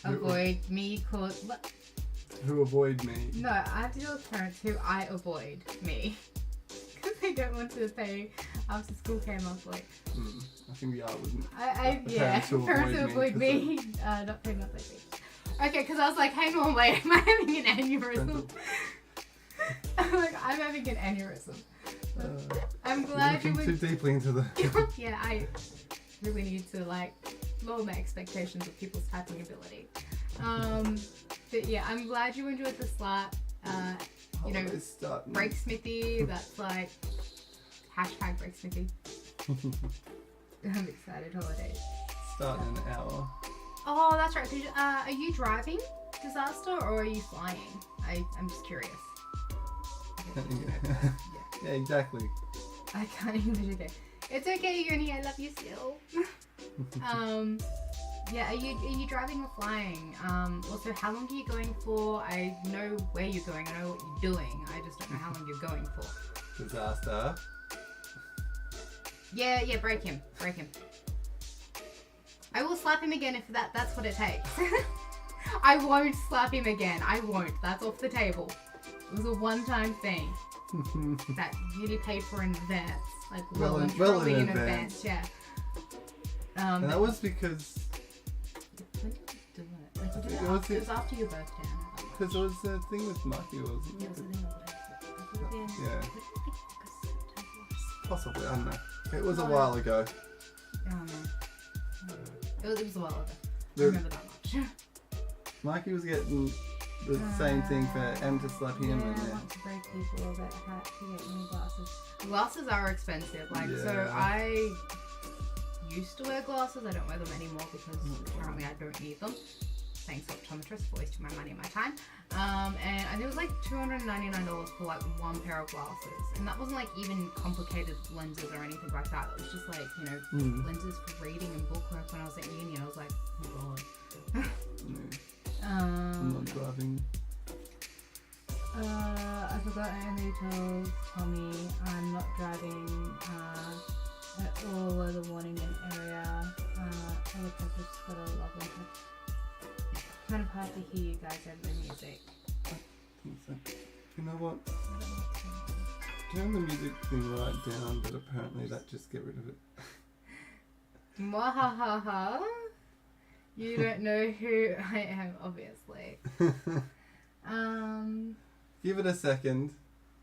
avoid, me cause what? Who avoid me? No, I have to deal with parents who I avoid me. Because they don't want to pay after school care monthly. I think we are, wouldn't yeah, parents who avoid me, not pay monthly fees. Okay, because I was like, hang on, wait, am I having an aneurysm? I'm like, I'm having an aneurysm. I'm You're glad you looking would. too deeply into the. Yeah, I really need to like lower my expectations of people's typing ability. But yeah, I'm glad you enjoyed the slap. You know, Break Smithy. That's like hashtag Break Smithy. I'm excited. Holidays. Start in an hour. Oh, that's right. Are you driving, Disaster, or are you flying? I'm just curious. Yeah, exactly. I can't English. Okay, it's okay, Uni. I love you still. Yeah. Are you driving or flying? Also, how long are you going for? I know where you're going. I know what you're doing. I just don't know how long you're going for. Disaster. Yeah. Break him. I will slap him again if that's what it takes. I won't slap him again. I won't. That's off the table. It was a one-time thing that Uni paid for in advance. Like well and truly in advance. Yeah. And that was because. When did you do it? Like you did it was after your birthday. Because it was a thing with Mikeyyy, wasn't Yeah, it was a thing with birthday. Yeah. Possibly, I don't know. It was a while ago. Oh no. It was a while ago. I remember that much. Mikeyyy was getting the same thing for M to slap him, I and want to break people that had to get new glasses. Glasses are expensive. Like, so Yeah. I used to wear glasses. I don't wear them anymore because apparently I don't need them. Thanks, optometrist, for wasting my money and my time. And it was like $299 for like one pair of glasses, and that wasn't like even complicated lenses or anything like that. It was just like, you know, lenses for reading and bookwork when I was at uni. I was like, oh god. I'm not driving. I forgot Andy told Tommy I'm not driving at all over the Warningen area. Helicopter's got a lovely. Kind of hard to hear you guys over the music. You know what? Turn the music thing right down, but apparently that just get rid of it. Mwahaha. You don't know who I am, obviously. Give it a second.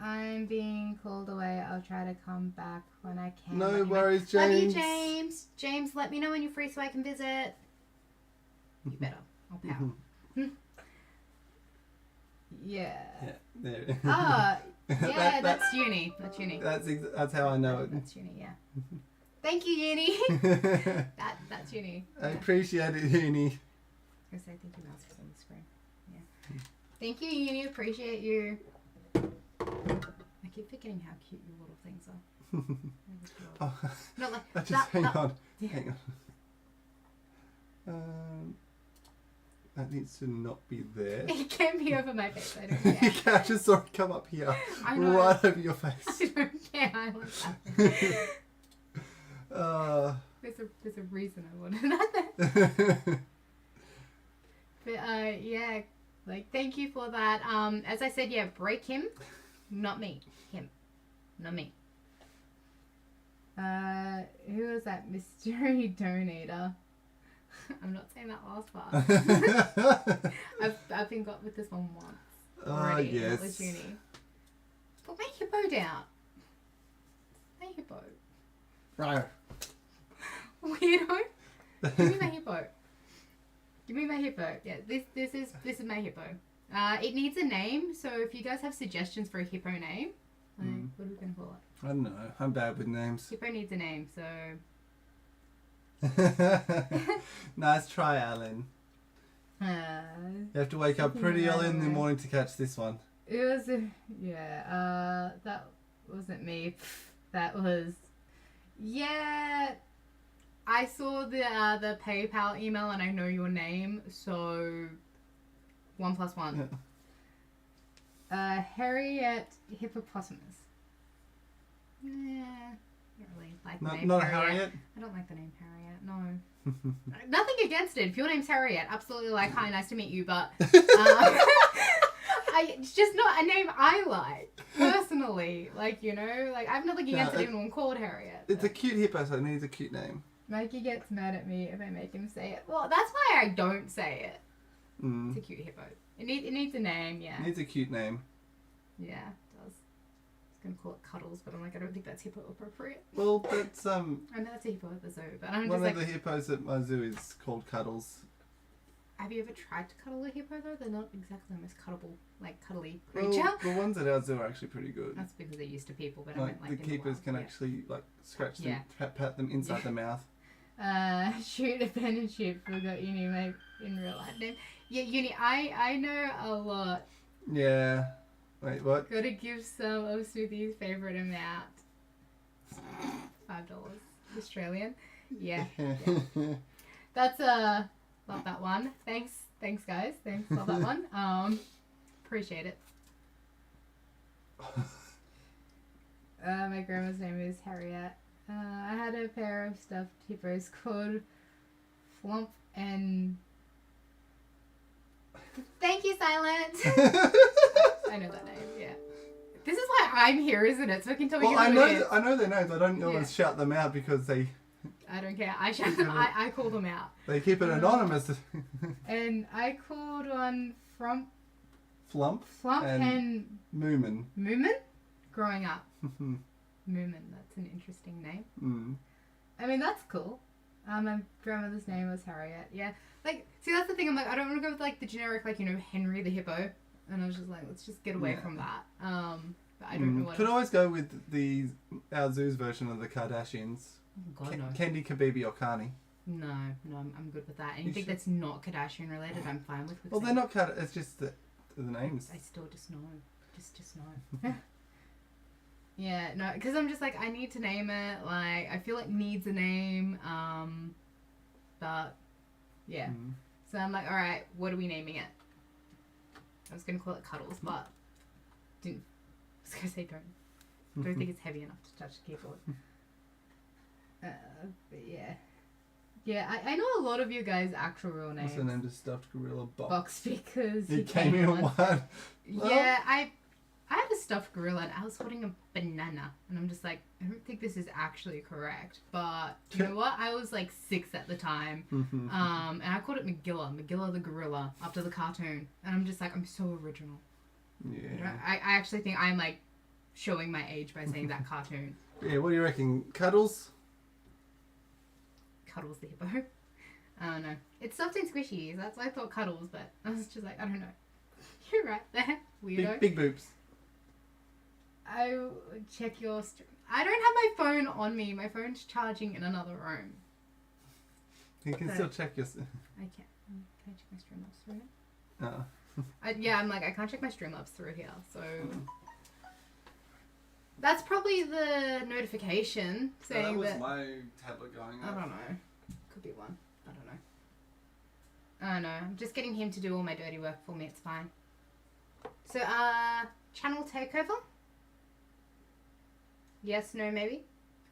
I'm being called away. I'll try to come back when I can. No worries, James. Love you, James. James, let me know when you're free so I can visit. You better. I'll power. Yeah. Yeah, there. Ah, yeah, that's uni. That's uni. That's how I know it. That's uni, yeah. Thank you, uni. That's uni. I appreciate it, Uni. I say thank you, mouse, is on the screen. Yeah. Thank you, uni. Appreciate you. I keep forgetting how cute your little things are. Oh, Not like just that. hang on. Yeah. Hang on. That needs to not be there. It can be over my face. I don't You care. can't just sort of come up here, I know. right over your face. I don't care. I like that. There's a reason I wanted that. But yeah, like thank you for that. As I said, yeah, break him, not me. Him, not me. Who was that mystery donator? I'm not saying that last part. I've been got with this one once already. Yes. That was uni. But make your bow down. Make your bow. Right. Weirdo. Give me my hippo. Give me my hippo. Yeah, this is my hippo. It needs a name, so if you guys have suggestions for a hippo name, like what are we gonna call it? I don't know. I'm bad with names. Hippo needs a name, so Nice try, Alan. You have to wake up pretty early in the morning to catch this one. it was that wasn't me. That was I saw the PayPal email and I know your name, so 1 + 1. Yeah. Harriet Hippopotamus. Yeah, don't really like the name Not Harriet. Harriet? I don't like the name Harriet. No. Nothing against it. If your name's Harriet, absolutely like, hi, nice to meet you, but it's just not a name I like personally. Like, you know, like I have nothing against anyone called Harriet. It's a cute hippo, so it needs a cute name. Mikey gets mad at me if I make him say it. Well, that's why I don't say it. It's a cute hippo. It needs a name, yeah. It needs a cute name. Yeah, it does. It's gonna call it Cuddles, but I'm like, I don't think that's hippo appropriate. Well, that's I know that's a hippo at the zoo, but I'm one just of like, the hippos at my zoo is called Cuddles. have you ever tried to cuddle a hippo though? They're not exactly the most cuddly Well, creature. the ones at our zoo are actually pretty good. That's because they're used to people, but I Like meant like the in keepers wild, can yeah. actually like scratch them, Yeah. pat them inside the mouth. Shoot, abandoned ship, forgot Uni, my in real life name. Yeah, Uni, I know a lot. Yeah. Wait, what? Gotta give some of Smithy's favourite amount. $5 Australian. Yeah. That's love that one. Thanks guys. Thanks, love that one. Appreciate it. My grandma's name is Harriet. I had a pair of stuffed hippos called Flump and... Thank you, Silent! I know that name, yeah. This is why I'm here, isn't it? So I can tell you Well, who it is. I know their names. I don't always shout them out because they I don't care. I shout them. I call them out. keep it anonymous. And I called one from Flump and Moomin. Moomin growing up. Moomin, that's an interesting name. I mean, that's cool. My grandmother's name was Harriet. Yeah. Like, see, that's the thing. I'm like, I don't want to go with, like, the generic, like, you know, Henry the hippo. And I was just like, let's just get away from that. But I don't know what Could always go with our zoo's version of the Kardashians. Oh, God, no. Kendi, Kabibi, or Kani. No, I'm good with that. Anything that's not Kardashian related, I'm fine with. Well, they're not Kardashian. It's just the names. I still just know. Just know. Yeah, no, because I'm just like, I need to name it. Like, I feel like needs a name. But, yeah. So I'm like, alright, what are we naming it? I was going to call it Cuddles, but didn't. I was going to say don't think it's heavy enough to touch the keyboard. But yeah. Yeah, I know a lot of you guys' actual real names. What's the name? Just stuffed gorilla box. Box because He came in one. Yeah, I had a stuffed gorilla and I was holding a banana and I'm just like, I don't think this is actually correct, but you know what? I was like 6 at the time, and I called it Mikeyyy the gorilla after the cartoon, and I'm just like, I'm so original. Yeah. You know, I actually think I'm like showing my age by saying that cartoon. Yeah, what do you reckon? Cuddles? Cuddles the hippo. I don't know. It's soft and squishy. That's why I thought Cuddles, but I was just like, I don't know. You're right there, weirdo. Big boobs. I would check your I don't have my phone on me. My phone's charging in another room. You can still check your... I can't. Can I check my Streamlabs through it? Oh. Yeah, I'm like, I can't check my Streamlabs through here, so... That's probably the notification saying that... my tablet going I don't know. Could be one. I don't know. I don't know. I'm just getting him to do all my dirty work for me. It's fine. So, channel takeover? Yes, no, maybe?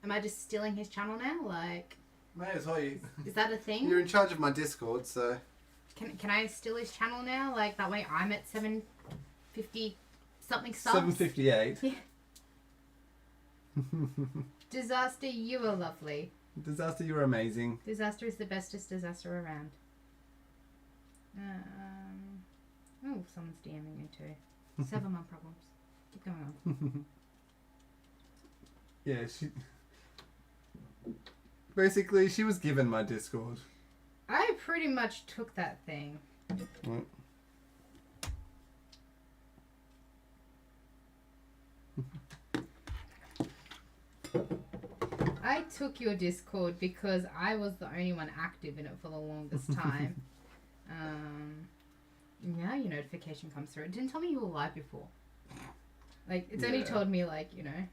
Am I just stealing his channel now? Like... May as well. Is that a thing? You're in charge of my Discord, so... Can I steal his channel now? Like, that way I'm at 750 something subs? 758. Yeah. Disaster, you are lovely. Disaster, you're amazing. Disaster is the bestest disaster around. Oh, someone's DMing me too. 7 month problems. Keep going on. Yeah, basically, she was given my Discord. I pretty much took that thing. What? I took your Discord because I was the only one active in it for the longest time. Now your notification comes through. It didn't tell me you were live before. Like, it's only told me, like, you know.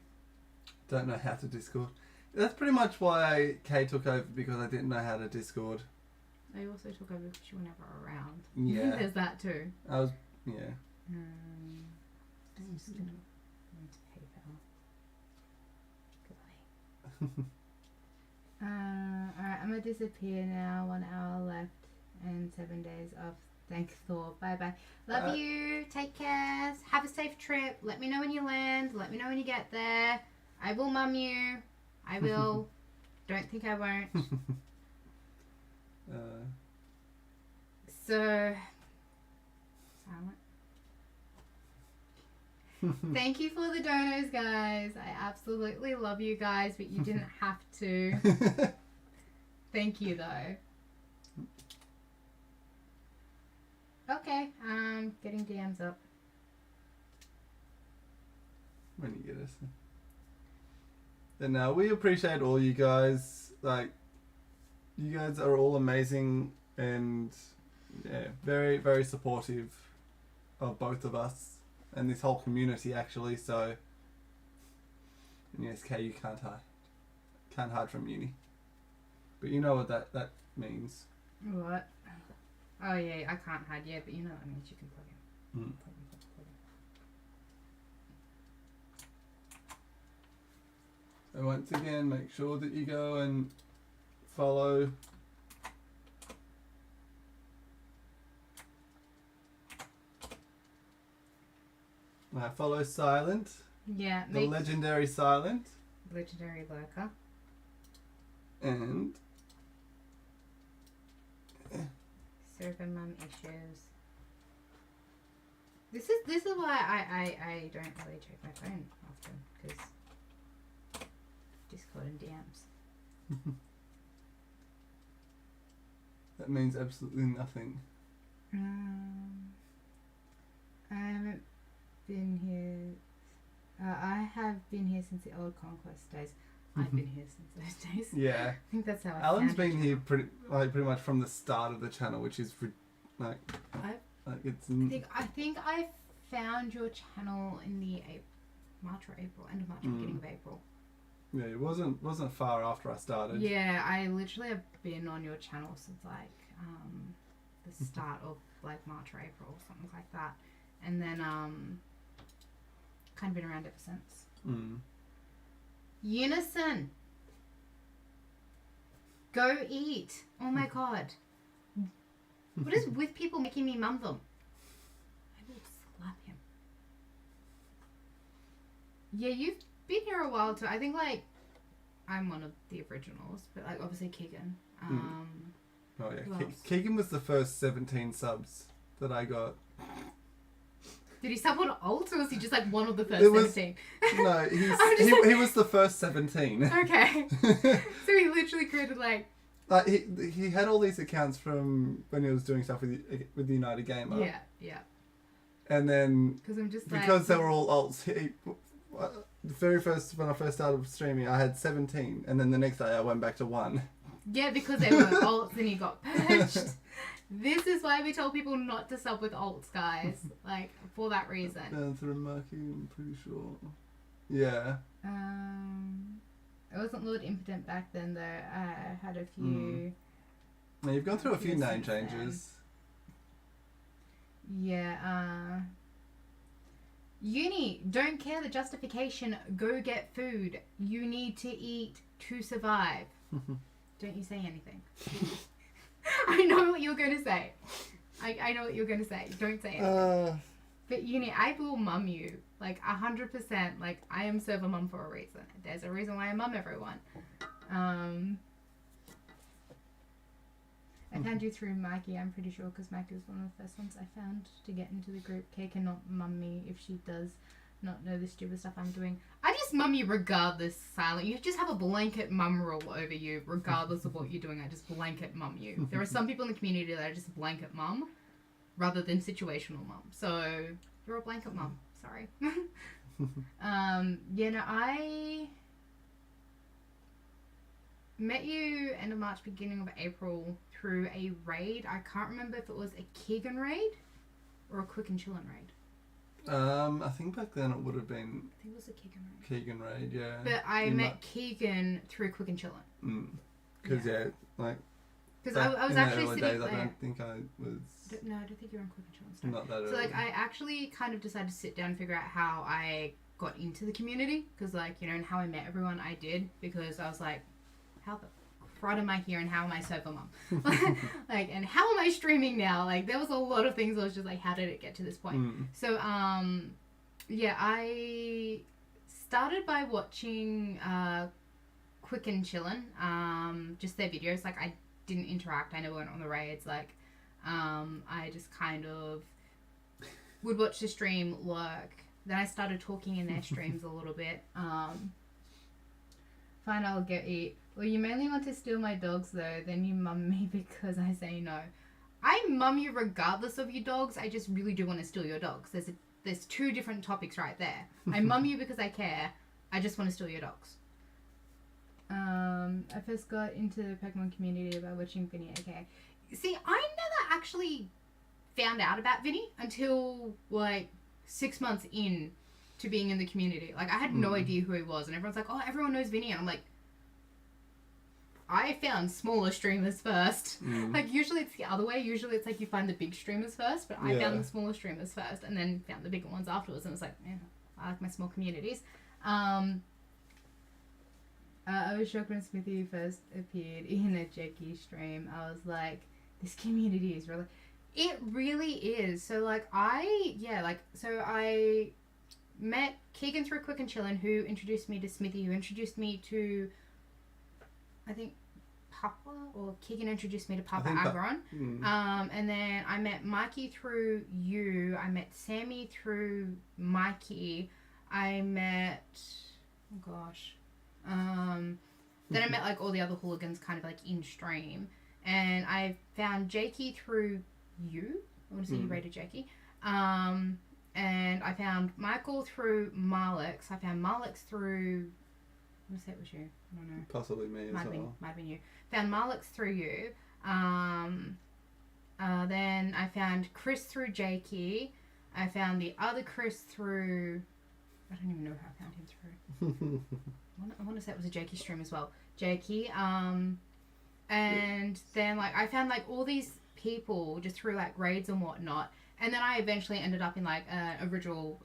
Don't know how to Discord. That's pretty much why Kay took over, because I didn't know how to Discord. I also took over because you were never around. Yeah. There's that too. I was, yeah. I'm just gonna go into PayPal. Goodbye. Alright, I'm gonna disappear now. 1 hour left and 7 days off. Thank Thor. Bye bye. Love you. Take care. Have a safe trip. Let me know when you land. Let me know when you get there. I will mum you. I will. Don't think I won't. So, silent. Thank you for the donos, guys. I absolutely love you guys, but you didn't have to. Thank you, though. Okay, getting DMs up. When you get us. And we appreciate all you guys. Like, you guys are all amazing and yeah, very, very supportive of both of us and this whole community actually. So, and yes, Kay, you can't hide from uni. But you know what that means. What? Oh yeah, I can't hide yet, but you know what I mean. You can plug in. Mm. Plug in. So once again, make sure that you go and follow follow Silent, Yeah, the legendary Silent, legendary lurker. and Server mum issues. This is why I don't really check my phone often, because Discord and DMs. that means absolutely nothing. I haven't been here. I have been here since the old Conquest days. I've been here since those days. Yeah. I think that's how I Alan's found been your here channel. pretty much from the start of the channel, which is it's. I think I found your channel in the March or April, end of March, beginning of April. Yeah, it wasn't far after I started. Yeah, I literally have been on your channel since like the start of like March or April or something like that, and then kind of been around ever since. Unison, go eat! Oh my god, what is with people making me mum them? I will slap him. Yeah, you've been here a while too. I think like I'm one of the originals, but like obviously Keegan. Oh yeah, Who else? Keegan was the first 17 subs that I got. Did he sub on alt or was he just like one of the first It was- 17? No, he was the first 17. Okay. So he literally created like Like he had all these accounts from when he was doing stuff with the United Gamer. yeah. And then Because I'm just like because they were all alts, the very first when I first started streaming, I had 17, and then the next day I went back to 1. yeah, because they were alts and he got purged. This is why we told people not to sub with alts, guys. Like for that reason. Down through Marky, I'm pretty sure. Yeah. I wasn't Lord Impotent back then though. I had a few. Now you've gone through a few Yes, name since then. changes. Yeah. Uni, don't care the justification. Go get food. You need to eat to survive. Don't you say anything. I know what you're going to say. I know what you're going to say. Don't say anything. But Uni, I will mum you. Like 100%. Like I am server mum for a reason. There's a reason why I mum everyone. I found you through Mikeyyy, I'm pretty sure, because Mikeyyy was one of the first ones I found to get into the group. Kay cannot mum me if she does not know the stupid stuff I'm doing. I just mum you regardless, Silent. You just have a blanket mum rule over you, regardless of what you're doing. I just blanket mum you. There are some people in the community that are just blanket mum, rather than situational mum. So, you're a blanket mum. Sorry. Yeah, no, I met you end of March, beginning of April through a raid. I can't remember if it was a Keegan raid or a Quick and Chillin' raid. I think back then it would have been I think it was a Keegan raid. Keegan raid, yeah. But I In met Keegan through Quick and Chillin'. Because like Because back I was in the actually early sitting days, I there. don't think I was No, I don't think you're on Quick and Chillin' stuff. not that So early. like I actually kind of decided to sit down and figure out how I got into the community, because like, you know, and how I met everyone I did, because I was like, how the crud am I here and how am I server mum? Like, and how am I streaming now? Like there was a lot of things I was just like, how did it get to this point? So yeah, I started by watching Quick and Chillin', just their videos. Like I didn't interact, I never went on the raids. Like I just kind of would watch the stream, lurk, then I started talking in their streams a little bit. Fine, I'll get it. Well, you mainly want to steal my dogs though, then you mum me because I say no. I mum you regardless of your dogs. I just really do want to steal your dogs. There's two different topics right there. I mum you because I care. I just want to steal your dogs. I first got into the Pokemon community by watching Vinny. Okay. See, I never actually found out about Vinny until like 6 months in to being in the community. Like, I had no idea who he was, and everyone's like, oh, everyone knows Vinny, and I'm like, I found smaller streamers first. Like, usually it's the other way. Usually it's like you find the big streamers first, but I found the smaller streamers first and then found the bigger ones afterwards, and it's like, yeah, I like my small communities. I was shocked when Smithy first appeared in a Jackie stream. I was like, this community is really... It really is. So, like, I met Keegan through Quick and Chillin', who introduced me to Smithy, who introduced me to, I think, Papa, or Keegan introduced me to Papa Aggron. And then I met Mikeyyy through you. I met Sammi through Mikeyyy. I met, oh gosh. Then I met like all the other hooligans kind of like in stream. And I found Jakey through you. I want to say you rated Jakey. And I found Michael through Marlix. I found Marlix through... I want to say it was you. I don't know. Possibly me as well. Might have been you. Found Marlix through you. Then I found Chris through Jakey. I found the other Chris through... I don't even know how I found him through. I want to say it was a Jakey stream as well. Jakey. And then like I found like all these people just through like raids and whatnot. And then I eventually ended up in like an original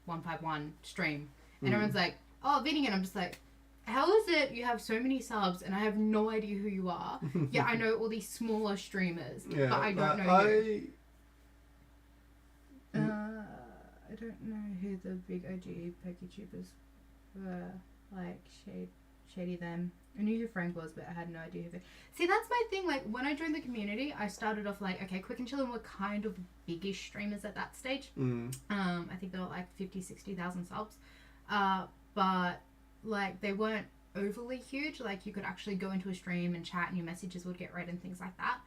151 stream. And everyone's like, oh, Vinny, and I'm just like, how is it you have so many subs and I have no idea who you are? Yeah, I know all these smaller streamers, but I don't know you. I don't know who the big OG PokeTubers were, like Shady them. I knew who Frank was, but I had no idea who they... See, that's my thing. Like, when I joined the community, I started off like, okay, Quick and Chillin' were kind of biggish streamers at that stage. I think they were like 50, 60,000 subs. But, like, they weren't overly huge. Like, you could actually go into a stream and chat and your messages would get read and things like that.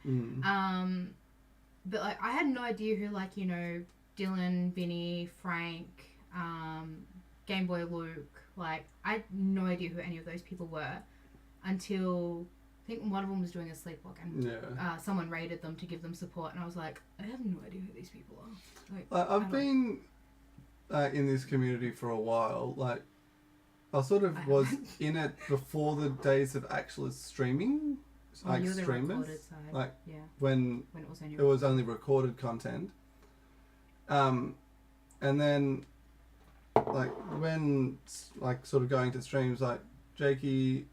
But, like, I had no idea who, like, you know, Dylan, Vinny, Frank, Game Boy Luke, like, I had no idea who any of those people were until I think one of them was doing a sleepwalk and someone raided them to give them support, and I was like, I have no idea who these people are. Like, I've been in this community for a while. Like, I sort of was in it before the days of actual streaming, like streamers, like when it was only recorded content. And then like when like sort of going to streams, like Jakey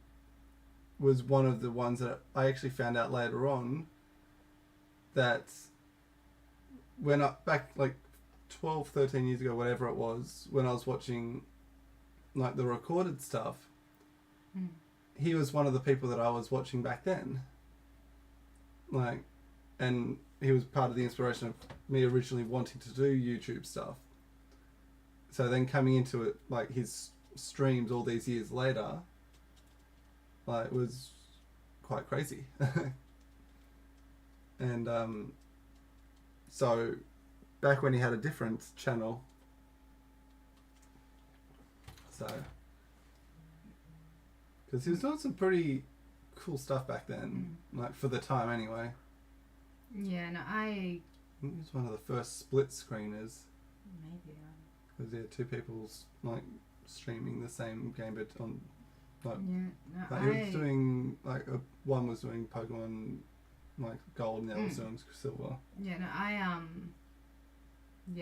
was one of the ones that I actually found out later on that when I back like 12, 13 years ago, whatever it was, when I was watching like the recorded stuff, he was one of the people that I was watching back then. Like, and he was part of the inspiration of me originally wanting to do YouTube stuff. So then coming into it, like his streams all these years later, like, was quite crazy. And so back when he had a different channel, so because he was doing some pretty cool stuff back then, like for the time anyway. Yeah, no, I think he was one of the first split screeners. Maybe. Because two people like streaming the same game, but on like, he was doing like one was doing Pokemon like Gold and the other was doing Silver. Yeah, no,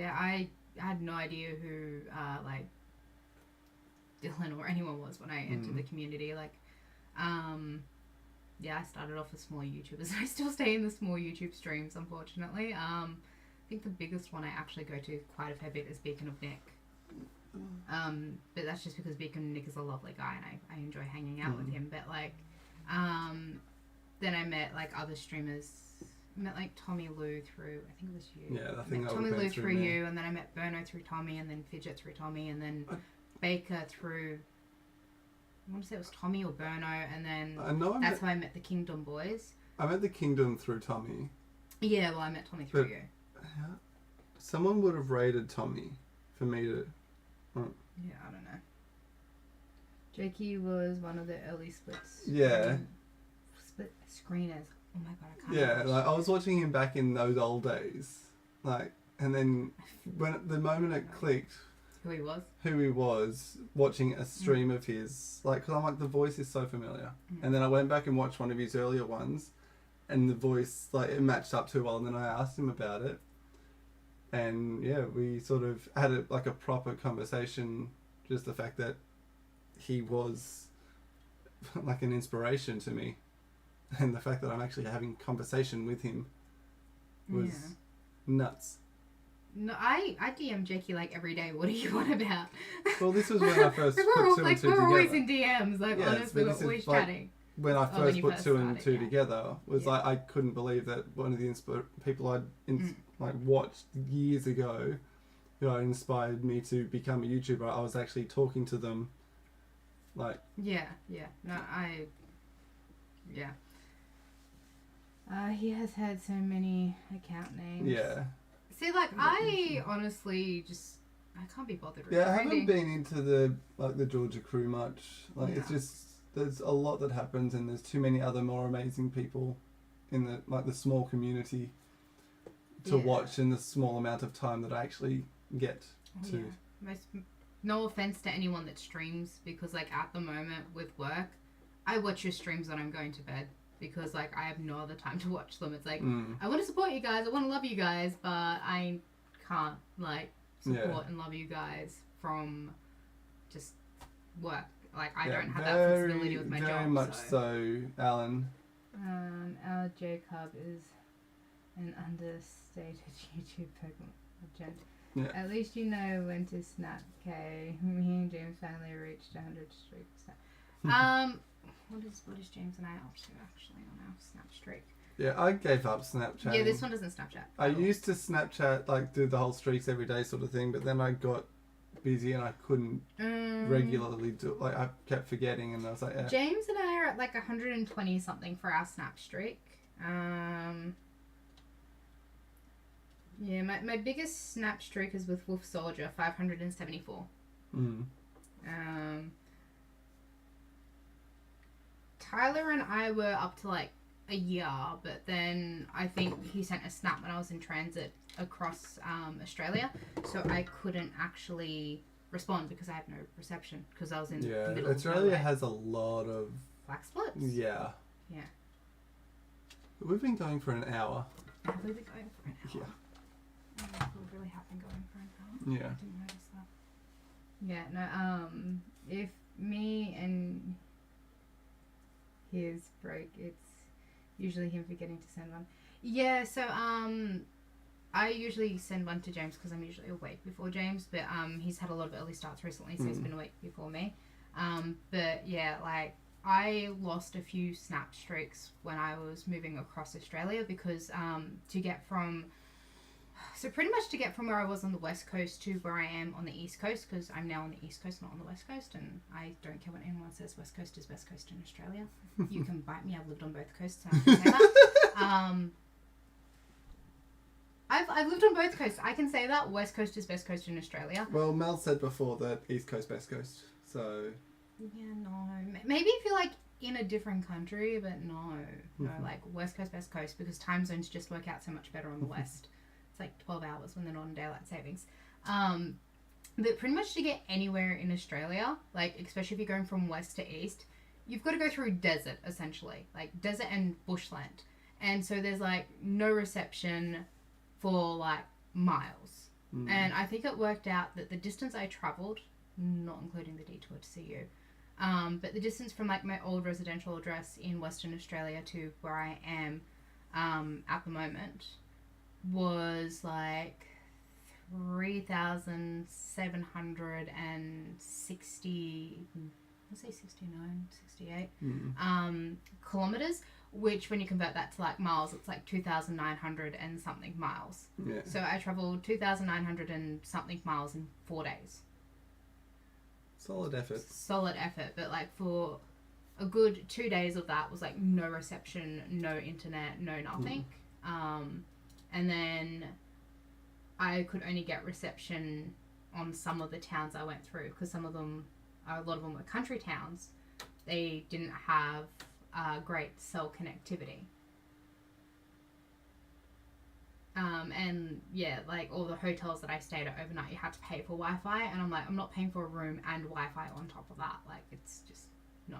I had no idea who like Dylan or anyone was when I entered the community. Like, I started off with small YouTubers. I still stay in the small YouTube streams, unfortunately. I think the biggest one I actually go to quite a fair bit is Beacon of Nick. But that's just because Beacon of Nick is a lovely guy and I enjoy hanging out with him. But like, then I met like other streamers. met like Tommy Lou through, I think it was you. Yeah, I think that Tommy would've Lou been through me. you, and then I met Berno through Tommy, and then Fidget through Tommy, and then Baker through, I want to say it was Tommy or Berno, and then I know that's how I met the Kingdom boys. I met the Kingdom through Tommy. Yeah, well, I met Tommy through But- you. Someone would have raided Tommy for me to. Yeah, I don't know. Jakey was one of the early splits. Yeah. Split screeners. Oh my god, I can't. Yeah, watch. like I was watching him back in those old days, like, and then when the moment it clicked Who he was. who he was, watching a stream of his, like, cause I'm like, the voice is so familiar, Mm. and then I went back and watched one of his earlier ones, and the voice, like, it matched up too well, and then I asked him about it, and yeah, we sort of had like a proper conversation, just the fact that he was like an inspiration to me. And the fact that I'm actually having conversation with him was nuts. No, I DM Jakey like every day. What are you on about? Well, this was when I first put two and two we're always together. in DMs. Like, Yes, honestly, but we're this is always like- chatting. When I Oh, when first you put first two and started, two yeah. together, was Yeah. like, I couldn't believe that one of the people I'd like watched years ago, you know, inspired me to become a YouTuber. I was actually talking to them, like, Yeah. No, he has had so many account names. yeah. See, like, I honestly just, I can't be bothered with Yeah, I branding. haven't been into the Georgia crew much. Like, it's No. just, there's a lot that happens, and there's too many other more amazing people in the small community to Yeah. watch in the small amount of time that I actually get Oh, to. yeah. No offense to anyone that streams, because like at the moment with work, I watch your streams when I'm going to bed because like I have no other time to watch them. It's like I want to support you guys, I want to love you guys, but I can't like support and love you guys from just work. Like I don't have that flexibility with my job. Very much so, Alan. Our Jacob is an understated YouTube legend. Yeah. At least you know when to snap, Kay. Me and James finally reached 100 streaks. What is James and I up to actually on our snap streak? Yeah, I gave up Snapchat. Yeah, this one doesn't Snapchat. I used to Snapchat, like, do the whole streaks every day sort of thing, but then I got busy and I couldn't regularly do it. Like, I kept forgetting, and I was like, yeah. James and I are at like 120 something for our snap streak. Yeah, my biggest snap streak is with Wolf Soldier, 574. Tyler and I were up to like a year, but then I think he sent a snap when I was in transit across Australia, so I couldn't actually respond because I had no reception because I was in the middle of Australia nowhere. has a lot of Flag splits. Yeah. We've been going for an hour. Have we been going for an hour? Yeah. Oh, we really have been going for an hour. Yeah. I didn't notice that. Yeah, no, if me and his break, it's usually him forgetting to send one. Yeah, so, I usually send one to James because I'm usually awake before James, but, he's had a lot of early starts recently, so he's been awake before me. But yeah, like, I lost a few snap streaks when I was moving across Australia because, pretty much to get from where I was on the west coast to where I am on the east coast, because I'm now on the east coast, not on the west coast, and I don't care what anyone says, west coast is best coast in Australia. You can bite me, I've lived on both coasts, so I can say that. I've lived on both coasts, I can say that. West coast is best coast in Australia. Well, Mel said before that East Coast, Best Coast, so... Yeah, no. Maybe if you're like in a different country, but no, like west coast, best coast, because time zones just work out so much better on the west. It's like 12 hours when they're not on daylight savings. But pretty much to get anywhere in Australia, like especially if you're going from west to east, you've got to go through desert essentially, like desert and bushland, and so there's like no reception for like miles. And I think it worked out that the distance I travelled, not including the detour to see you, but the distance from like my old residential address in Western Australia to where I am at the moment was like 3,760, I'll say 69, 68 kilometers, which when you convert that to like miles, it's like 2,900 and something miles. Yeah. So I traveled 2,900 and something miles in 4 days. Solid effort. Solid effort, but like for a good 2 days of that was like no reception, no internet, no nothing. And then I could only get reception on some of the towns I went through because a lot of them were country towns. They didn't have great cell connectivity. And yeah, like all the hotels that I stayed at overnight, you had to pay for Wi-Fi, and I'm like, I'm not paying for a room and Wi-Fi on top of that. Like, it's just no.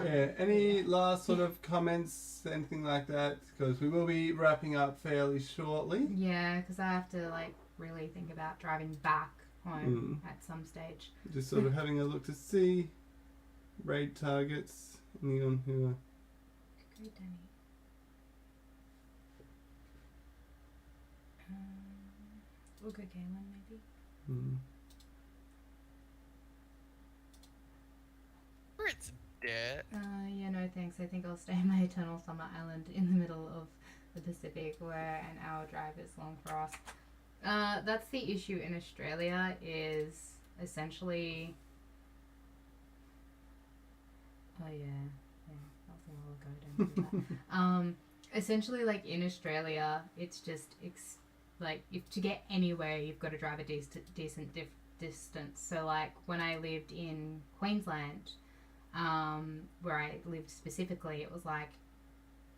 Yeah. Any last sort of comments, anything like that? Because we will be wrapping up fairly shortly. Yeah, because I have to like really think about driving back home at some stage. Just sort of having a look to see raid targets. Anyone who Great, Danny. We'll go Galen, maybe. It's dead. Yeah, no thanks. I think I'll stay in my eternal summer island in the middle of the Pacific, where an hour drive is long for us. That's the issue in Australia, is essentially... Oh yeah, that was a while ago, don't do that. Essentially, like in Australia, it's just like if to get anywhere, you've got to drive a decent distance. So like when I lived in Queensland, where I lived specifically, it was like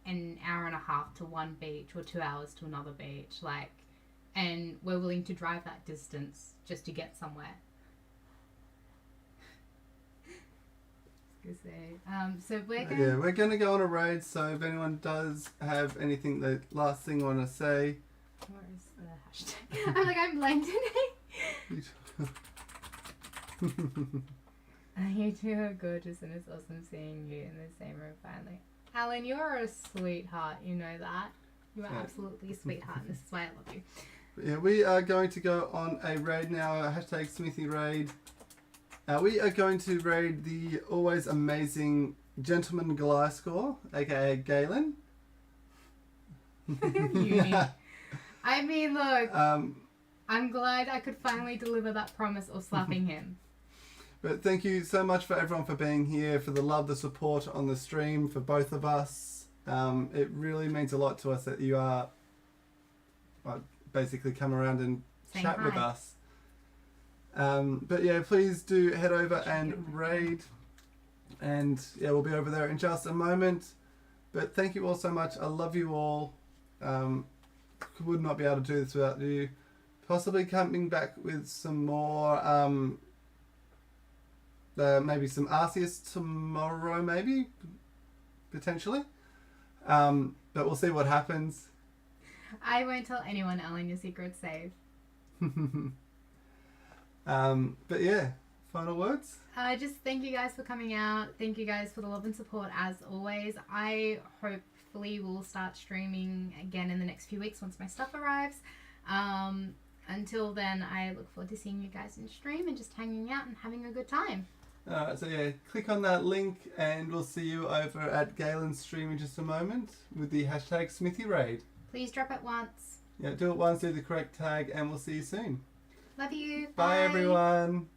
an hour and a half to one beach or 2 hours to another beach, like, and we're willing to drive that distance just to get somewhere. So we're gonna go on a raid, so if anyone does have anything, the last thing I want to say. Where is the hashtag? I'm like, I'm blending. You two are gorgeous, and it's awesome seeing you in the same room finally. Alan, you're a sweetheart, you know that. You are absolutely a sweetheart, and this is why I love you. Yeah, we are going to go on a raid now, hashtag Smithy raid. We are going to raid the always amazing Gentleman Gliscor, aka Galen. I mean, look, I'm glad I could finally deliver that promise of slapping him. But thank you so much for everyone for being here, for the love, the support on the stream, for both of us. It really means a lot to us that you are basically come around and chat with us. But yeah, please do head over and raid. And yeah, we'll be over there in just a moment. But thank you all so much. I love you all. Would not be able to do this without you. Possibly coming back with some more... maybe some Arceus tomorrow, maybe, potentially. But we'll see what happens. I won't tell anyone, Ellen, your secret's safe. But yeah, final words? Just thank you guys for coming out. Thank you guys for the love and support as always. I hopefully will start streaming again in the next few weeks once my stuff arrives. Until then, I look forward to seeing you guys in stream and just hanging out and having a good time. So yeah, click on that link and we'll see you over at Galen's stream in just a moment with the hashtag Smithy Raid. Please drop it once. Yeah, do it once, do the correct tag, and we'll see you soon. Love you. Bye everyone.